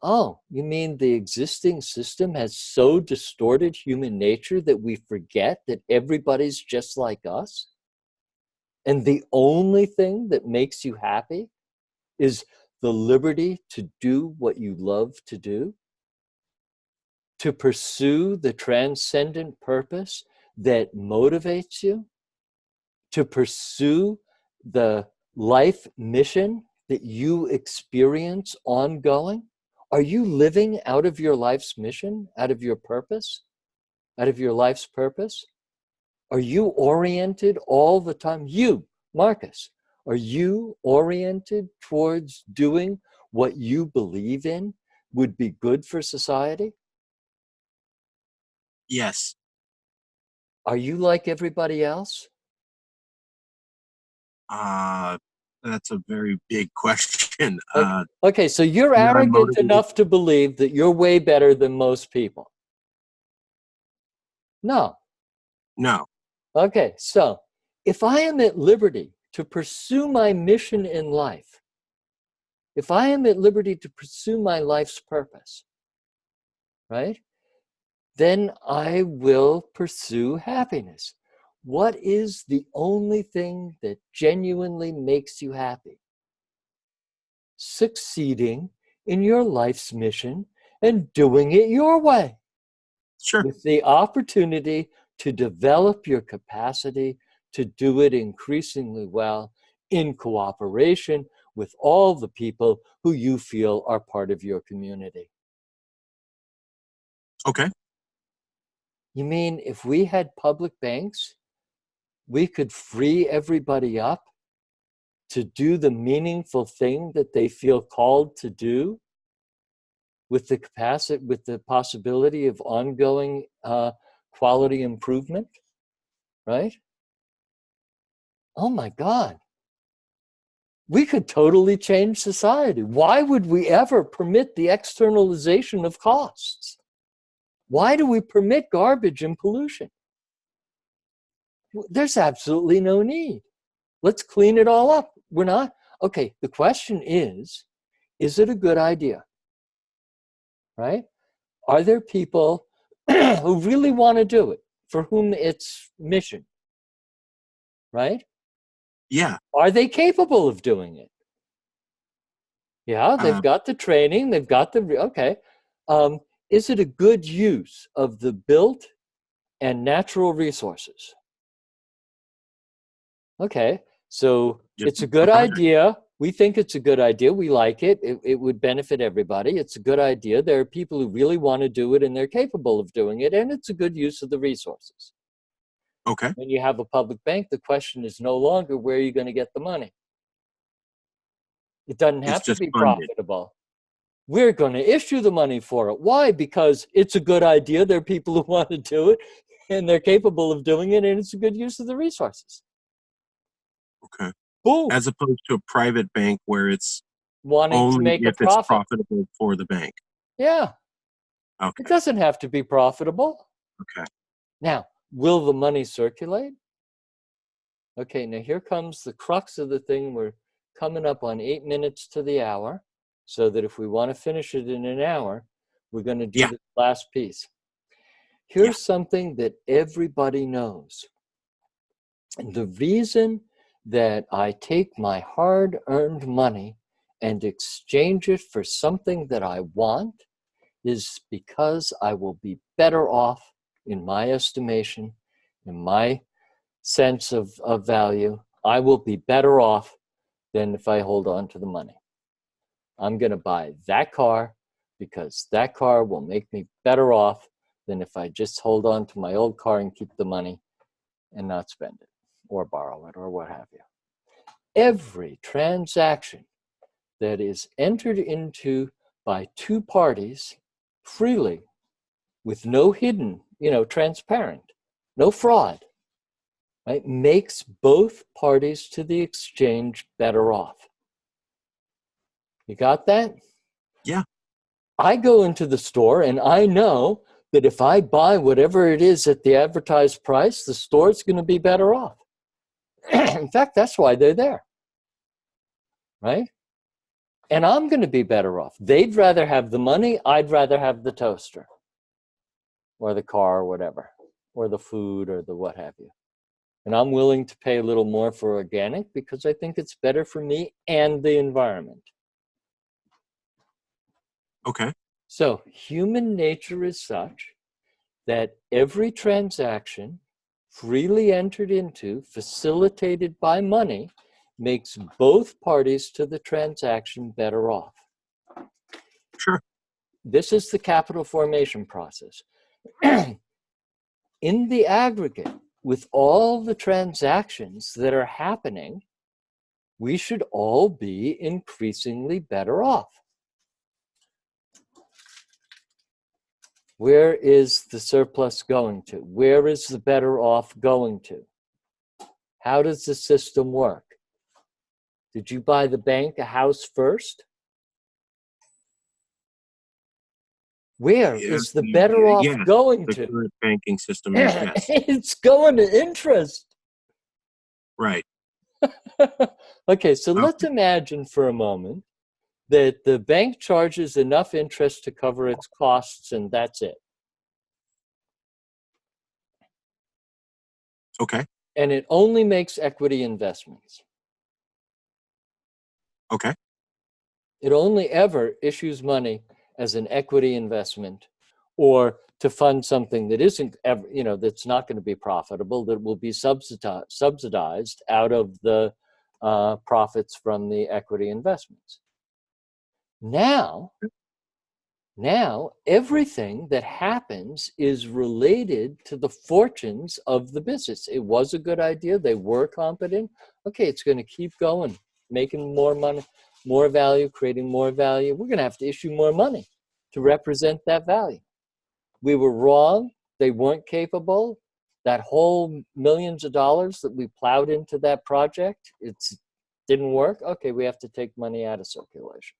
Oh, you mean the existing system has so distorted human nature that we forget that everybody's just like us? And the only thing that makes you happy is the liberty to do what you love to do? To pursue the transcendent purpose that motivates you? To pursue the life mission that you experience ongoing? Are you living out of your life's mission, out of your purpose, out of your life's purpose? Are you oriented all the time? You, Marcus, are you oriented towards doing what you believe in would be good for society? Yes. Are you like everybody else? That's a very big question. Okay, so you're That I'm arrogant motivated. enough to believe that you're way better than most people. No. No. Okay, so if I am at liberty to pursue my mission in life, if I am at liberty to pursue my life's purpose, right, then I will pursue happiness. What is the only thing that genuinely makes you happy? Succeeding in your life's mission and doing it your way. Sure. With the opportunity to develop your capacity to do it increasingly well in cooperation with all the people who you feel are part of your community. Okay. You mean if we had public banks, we could free everybody up to do the meaningful thing that they feel called to do with the capacity, with the possibility of ongoing quality improvement, right? Oh my God. We could totally change society. Why would we ever permit the externalization of costs? Why do we permit garbage and pollution? There's absolutely no need. Let's clean it all up. We're not, okay, the question is it a good idea? Right? Are there people who really want to do it, for whom it's mission? Right? Yeah. Are they capable of doing it? Yeah, they've got the training, they've got the, okay. Is it a good use of the built and natural resources? Okay, so it's a good idea, We think it's a good idea. We like it. It would benefit everybody. It's a good idea. There are people who really want to do it and they're capable of doing it, and it's a good use of the resources. Okay. When you have a public bank, the question is no longer where are you going to get the money. It doesn't It's have to just be funded. profitable. We're going to issue the money for it. Why? Because it's a good idea. There are people who want to do it, and they're capable of doing it, and it's a good use of the resources. Okay. Boom. As opposed to a private bank where it's Wanting to only make a if it's profit. profitable for the bank. Yeah. It Okay. doesn't have to be profitable. Okay. Now, will the money circulate? Okay, now here comes the crux of the thing. We're coming up on 8 minutes to the hour, so that if we want to finish it in an hour, we're going to do Yeah. the last piece. Yeah. Here's something that everybody knows. And the reason that I take my hard-earned money and exchange it for something that I want is because I will be better off, in my estimation, in my sense of value. I will be better off than if I hold on to the money. I'm going to buy that car because that car will make me better off than if I just hold on to my old car and keep the money and not spend it or borrow it or what have you. Every transaction that is entered into by two parties freely, with no hidden, transparent, no fraud, right, makes both parties to the exchange better off. You got that? Yeah. I go into the store and I know that if I buy whatever it is at the advertised price, the store's going to be better off. In fact, that's why they're there, right? And I'm going to be better off. They'd rather have the money. I'd rather have the toaster or the car or whatever, or the food or the what have you. And I'm willing to pay a little more for organic because I think it's better for me and the environment. Okay. So human nature is such that every transaction freely entered into, facilitated by money, makes both parties to the transaction better off. Sure. This is the capital formation process. In the aggregate, with all the transactions that are happening, we should all be increasingly better off. Where is the surplus going to? Where is the better off going to? How does the system work? Did you buy the bank a house first? Where is the better off yes, going the to? current banking system is yes. It's going to interest. Right. Okay, so let's imagine for a moment that the bank charges enough interest to cover its costs and that's it. Okay. And it only makes equity investments. Okay. It only ever issues money as an equity investment or to fund something that isn't ever, that's not going to be profitable, that will be subsidized out of the profits from the equity investments. Now, everything that happens is related to the fortunes of the business. It was a good idea. They were competent. Okay, it's going to keep going, making more money, more value, creating more value. We're going to have to issue more money to represent that value. We were wrong. They weren't capable. That whole millions of dollars that we plowed into that project, it didn't work. Okay, we have to take money out of circulation.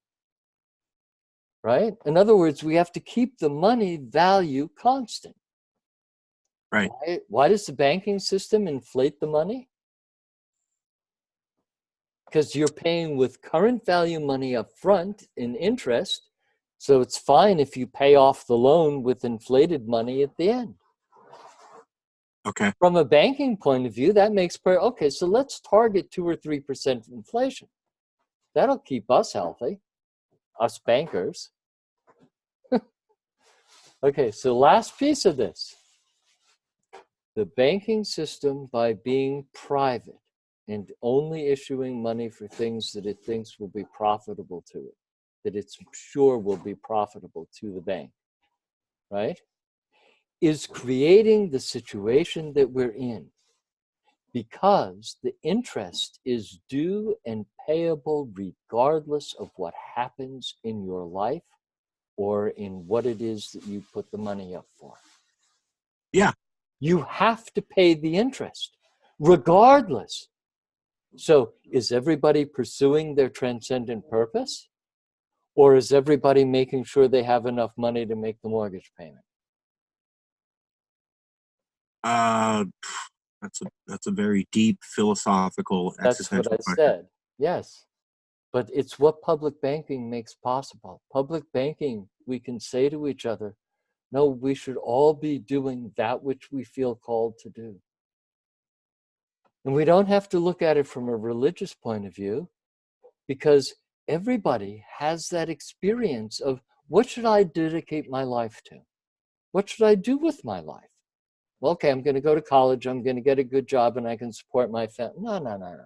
Right? In other words, we have to keep the money value constant. Right. Why does the banking system inflate the money? Because you're paying with current value money up front in interest, so it's fine if you pay off the loan with inflated money at the end. Okay. From a banking point of view, that makes okay, so let's target 2 or 3% inflation. That'll keep us healthy, us bankers. Okay, so last piece of this. The banking system, by being private and only issuing money for things that it thinks will be profitable to it, that it's sure will be profitable to the bank, right, is creating the situation that we're in, because the interest is due and payable regardless of what happens in your life or in what it is that you put the money up for. Yeah. You have to pay the interest regardless. So is everybody pursuing their transcendent purpose? Or is everybody making sure they have enough money to make the mortgage payment? That's a very deep philosophical That's what existential I question. said. Yes. But it's what public banking makes possible. Public banking, we can say to each other, no, we should all be doing that which we feel called to do. And we don't have to look at it from a religious point of view, because everybody has that experience of, what should I dedicate my life to? What should I do with my life? Well, okay, I'm going to go to college, I'm going to get a good job, and I can support my family. No.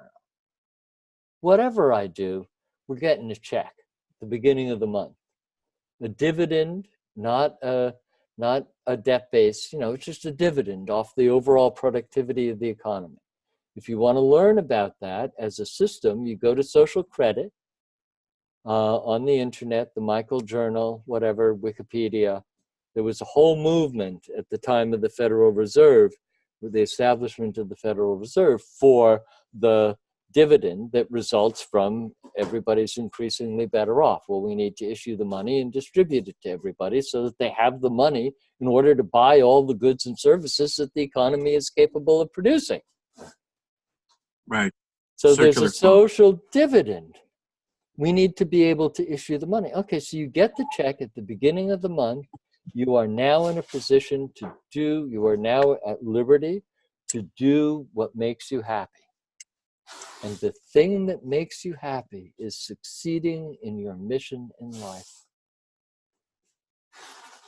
Whatever I do, we're getting a check at the beginning of the month. A dividend, not a debt base, it's just a dividend off the overall productivity of the economy. If you want to learn about that as a system, you go to social credit on the internet, the Michael Journal, whatever, Wikipedia. There was a whole movement at the time of the Federal Reserve, with the establishment of the Federal Reserve, for the dividend that results from everybody's increasingly better off. Well, we need to issue the money and distribute it to everybody so that they have the money in order to buy all the goods and services that the economy is capable of producing. Right. So there's Circular a social dividend. We need to be able to issue the money. Okay, so you get the check at the beginning of the month. You are now in a position to do, you are now at liberty to do what makes you happy. And the thing that makes you happy is succeeding in your mission in life.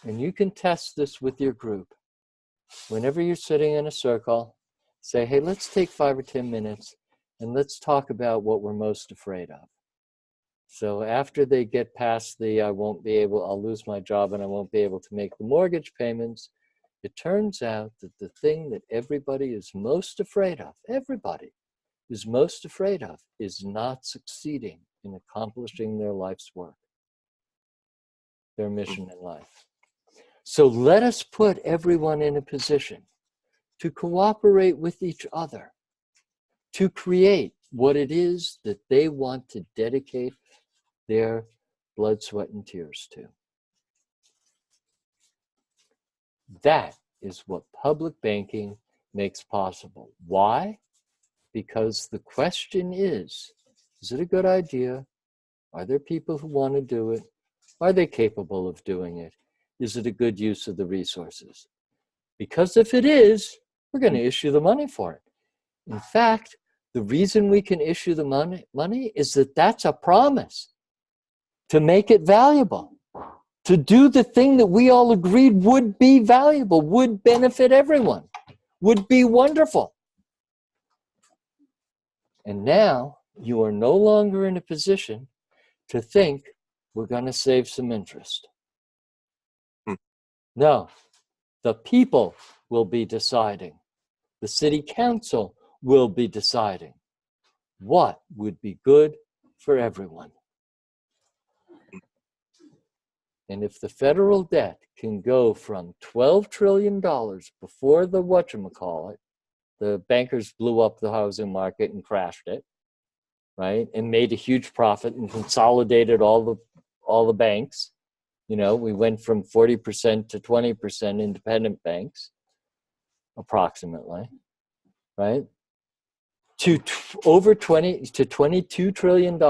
And you can test this with your group. Whenever you're sitting in a circle, say, hey, let's take 5 or 10 minutes and let's talk about what we're most afraid of. So after they get past the, I'll lose my job and I won't be able to make the mortgage payments, it turns out that the thing that everybody is most afraid of, is not succeeding in accomplishing their life's work, their mission in life. So let us put everyone in a position to cooperate with each other, to create what it is that they want to dedicate their blood, sweat, and tears to. That is what public banking makes possible. Why? Because the question is it a good idea? Are there people who want to do it? Are they capable of doing it? Is it a good use of the resources? Because if it is, we're going to issue the money for it. In fact, the reason we can issue the money is that that's a promise to make it valuable, to do the thing that we all agreed would be valuable, would benefit everyone, would be wonderful. And now you are no longer in a position to think we're going to save some interest. No, the people will be deciding. The city council will be deciding what would be good for everyone. And if the federal debt can go from $12 trillion before the whatchamacallit, the bankers blew up the housing market and crashed it, right? And made a huge profit and consolidated all the banks. We went from 40% to 20% independent banks, approximately, right? To over $22 trillion,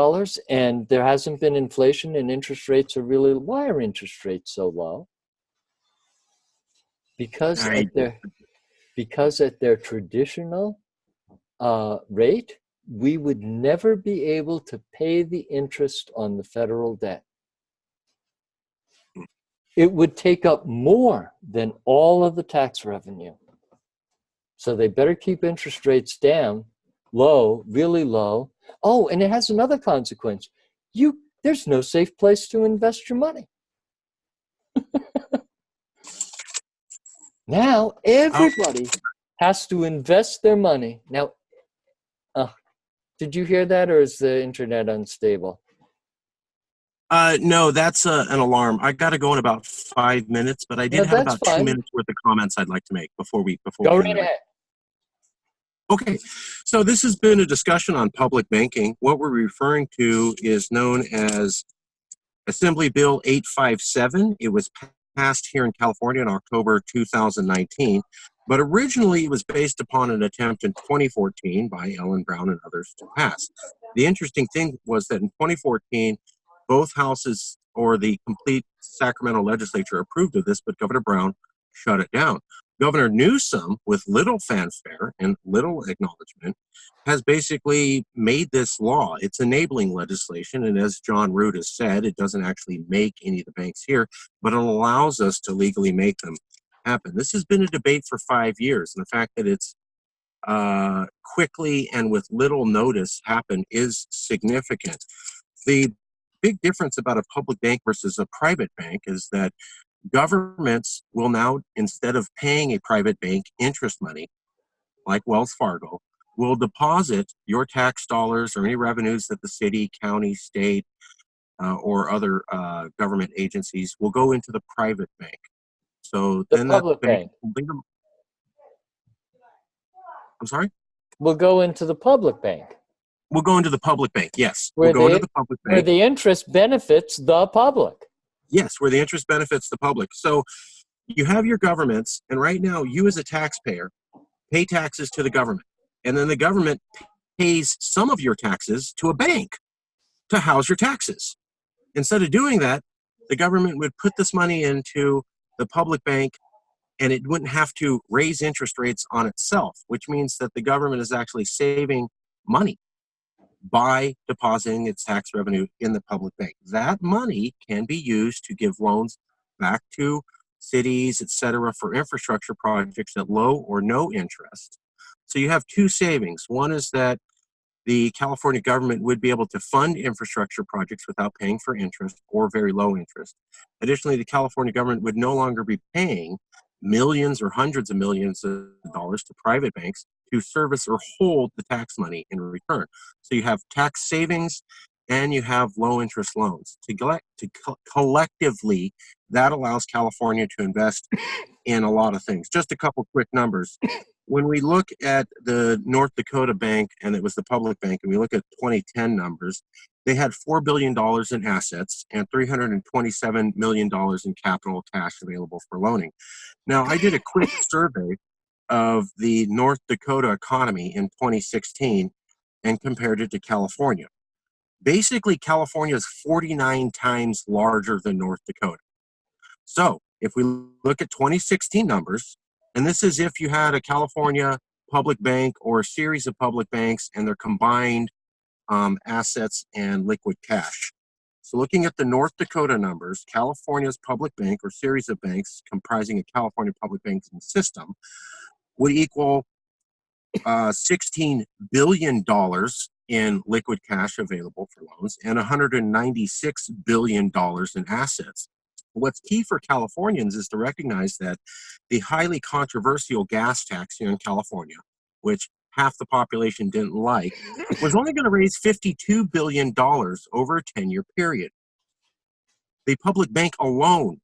and there hasn't been inflation, and interest rates are really, why are interest rates so low? Because at their traditional rate, we would never be able to pay the interest on the federal debt. It would take up more than all of the tax revenue. So they better keep interest rates down, low, really low. Oh, and it has another consequence. There's no safe place to invest your money. Now Oh, everybody has to invest their money. Now, did you hear that, or is the internet unstable? no, that's an alarm. I got to go in about 5 minutes, but I No, did have that's about two fine. minutes worth of comments I'd like to make before we Go end right the recording. ahead. Okay, so this has been a discussion on public banking. What we're referring to is known as Assembly Bill 857. It was passed here in California in October 2019, but originally it was based upon an attempt in 2014 by Ellen Brown and others to pass. The interesting thing was that in 2014, both houses or the complete Sacramento legislature approved of this, but Governor Brown shut it down. Governor Newsom, with little fanfare and little acknowledgement, has basically made this law. It's enabling legislation, and as John Root has said, it doesn't actually make any of the banks here, but it allows us to legally make them happen. This has been a debate for 5 years, and the fact that it's quickly and with little notice happened is significant. The big difference about a public bank versus a private bank is that governments will now, instead of paying a private bank interest money, like Wells Fargo, will deposit your tax dollars or any revenues that the city, county, state, or other government agencies will go into the private bank. So The then that public bank, bank I'm sorry? will go into the public bank We'll go into the public bank, yes. We'll where go into the the public where bank, the interest benefits the public. yes, where the interest benefits the public. So you have your governments, and right now you as a taxpayer pay taxes to the government. And then the government pays some of your taxes to a bank to house your taxes. Instead of doing that, the government would put this money into the public bank and it wouldn't have to raise interest rates on itself, which means that the government is actually saving money by depositing its tax revenue in the public bank. That money can be used to give loans back to cities, et cetera, for infrastructure projects at low or no interest. So you have two savings. One is that the California government would be able to fund infrastructure projects without paying for interest or very low interest. Additionally, the California government would no longer be paying millions or hundreds of millions of dollars to private banks to service or hold the tax money in return. So you have tax savings and you have low interest loans. Collectively, that allows California to invest in a lot of things. Just a couple quick numbers. When we look at the North Dakota Bank, and it was the public bank, and we look at 2010 numbers, they had $4 billion in assets and $327 million in capital cash available for loaning. Now, I did a quick survey of the North Dakota economy in 2016 and compared it to California. Basically, California is 49 times larger than North Dakota. So if we look at 2016 numbers, and this is if you had a California public bank or a series of public banks and their combined assets and liquid cash. So looking at the North Dakota numbers, California's public bank or series of banks comprising a California public banking system would equal $16 billion in liquid cash available for loans and $196 billion in assets. What's key for Californians is to recognize that the highly controversial gas tax here in California, which half the population didn't like, was only going to raise $52 billion over a 10-year period. The public bank alone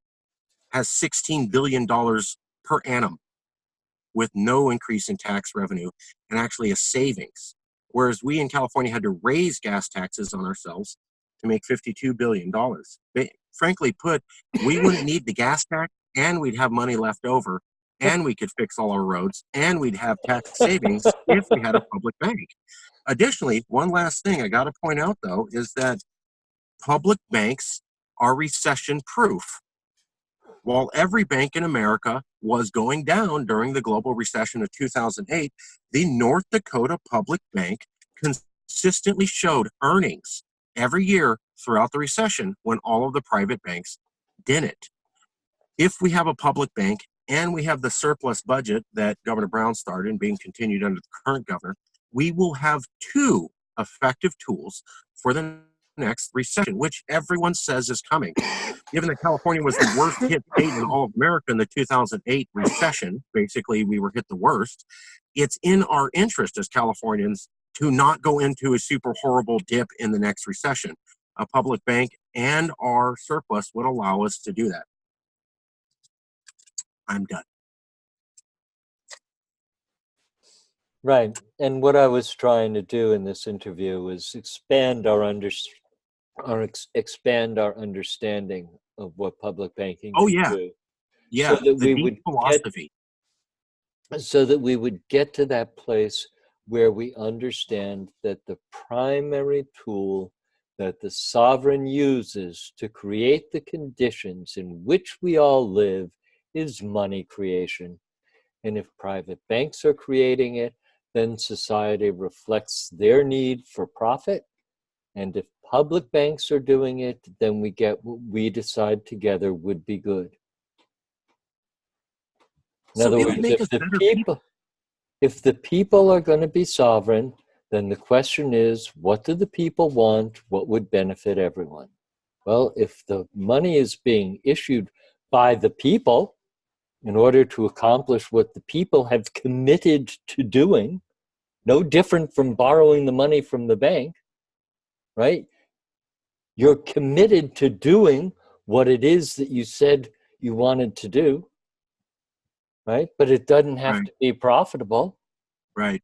has $16 billion per annum with no increase in tax revenue and actually a savings. Whereas we in California had to raise gas taxes on ourselves to make $52 billion. Frankly put, we wouldn't need the gas tax and we'd have money left over and we could fix all our roads and we'd have tax savings if we had a public bank. Additionally, one last thing I got to point out though is that public banks are recession proof. While every bank in America was going down during the global recession of 2008, the North Dakota Public Bank consistently showed earnings every year throughout the recession when all of the private banks didn't. If we have a public bank and we have the surplus budget that Governor Brown started and being continued under the current governor, we will have two effective tools for the next recession, which everyone says is coming. Given that California was the worst hit state in all of America in the 2008 recession, basically we were hit the worst, it's in our interest as Californians to not go into a super horrible dip in the next recession. A public bank and our surplus would allow us to do that. I'm done. Right. And what I was trying to do in this interview was expand our understanding of what public banking Oh, can yeah. do. Yeah. So that The we deep would philosophy. get to that place where we understand that the primary tool that the sovereign uses to create the conditions in which we all live is money creation. And if private banks are creating it, then society reflects their need for profit. And if public banks are doing it, then we get what we decide together would be good. In So other it would words, make us better people. if the people are going to be sovereign, then the question is, what do the people want? What would benefit everyone? Well, if the money is being issued by the people in order to accomplish what the people have committed to doing, no different from borrowing the money from the bank, right? You're committed to doing what it is that you said you wanted to do, right? But it doesn't have Right. to be profitable, Right.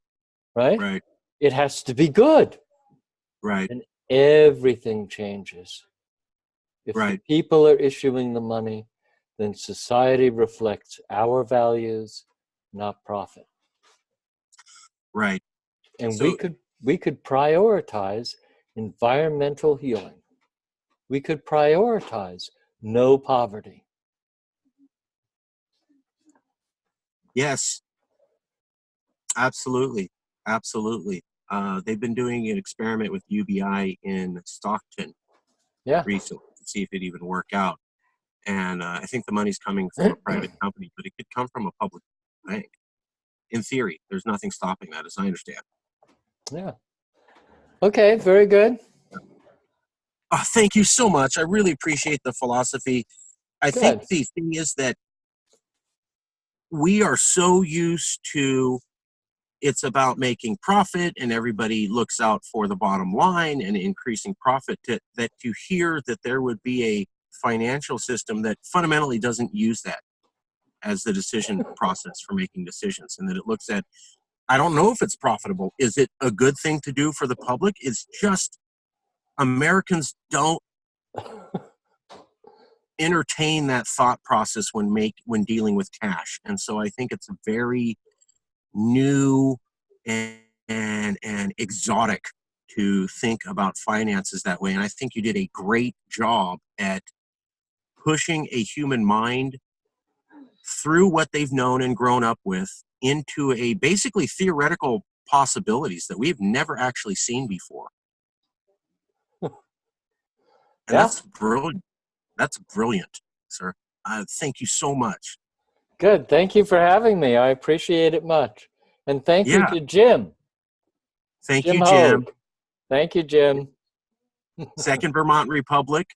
right? Right. It has to be good. Right. And everything changes. If the Right. people are issuing the money, then society reflects our values, not profit. Right. And So we could prioritize environmental healing. We could prioritize no poverty. yes, absolutely. Absolutely. They've been doing an experiment with UBI in Stockton Yeah. recently to see if it even work out. And I think the money's coming from a private company, but it could come from a public bank. In theory, there's nothing stopping that, as I understand. Yeah. Okay, very good. Thank you so much. I really appreciate the philosophy. I think Good. the thing is that we are so used to it's about making profit and everybody looks out for the bottom line and increasing profit that you hear that there would be a financial system that fundamentally doesn't use that as the decision process for making decisions, and that it looks at, I don't know if it's profitable. Is it a good thing to do for the public? It's just Americans don't entertain that thought process when dealing with cash. And so I think it's a very new and exotic to think about finances that way. And I think you did a great job at pushing a human mind through what they've known and grown up with into a basically theoretical possibilities that we've never actually seen before. And Yeah. that's brilliant. That's brilliant, sir. Thank you so much. Good. Thank you for having me. I appreciate it much. And thank you Yeah. to Jim. Thank Jim you, Jim. Hogue. Thank you, Jim. Second Vermont Republic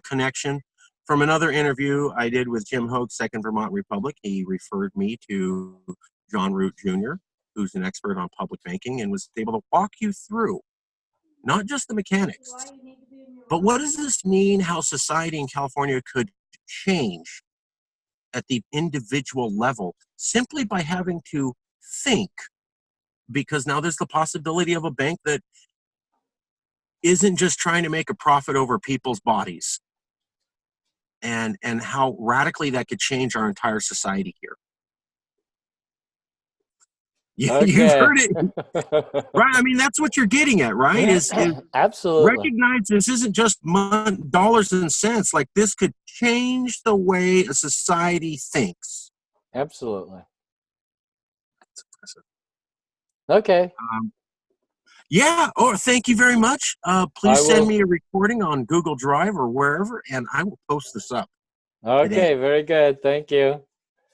connection. From another interview I did with Jim Hogue, Second Vermont Republic, he referred me to John Root Jr., who's an expert on public banking, and was able to walk you through not just the mechanics, but what does this mean, how society in California could change at the individual level simply by having to think, because now there's the possibility of a bank that isn't just trying to make a profit over people's bodies, and how radically that could change our entire society here. You've Okay. heard it, right? I mean, that's what you're getting at, right? Is Absolutely. recognize this isn't just dollars and cents. Like, this could change the way a society thinks. Absolutely. Okay. Yeah. Oh, thank you very much. Please send me a recording on Google Drive or wherever, and I will post this up today. Okay, very good. Thank you.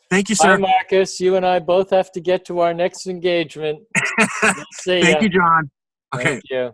Thank you, Bye, sir. Marcus. You and I both have to get to our next engagement. We'll see Thank ya. you, John. Okay. Thank you.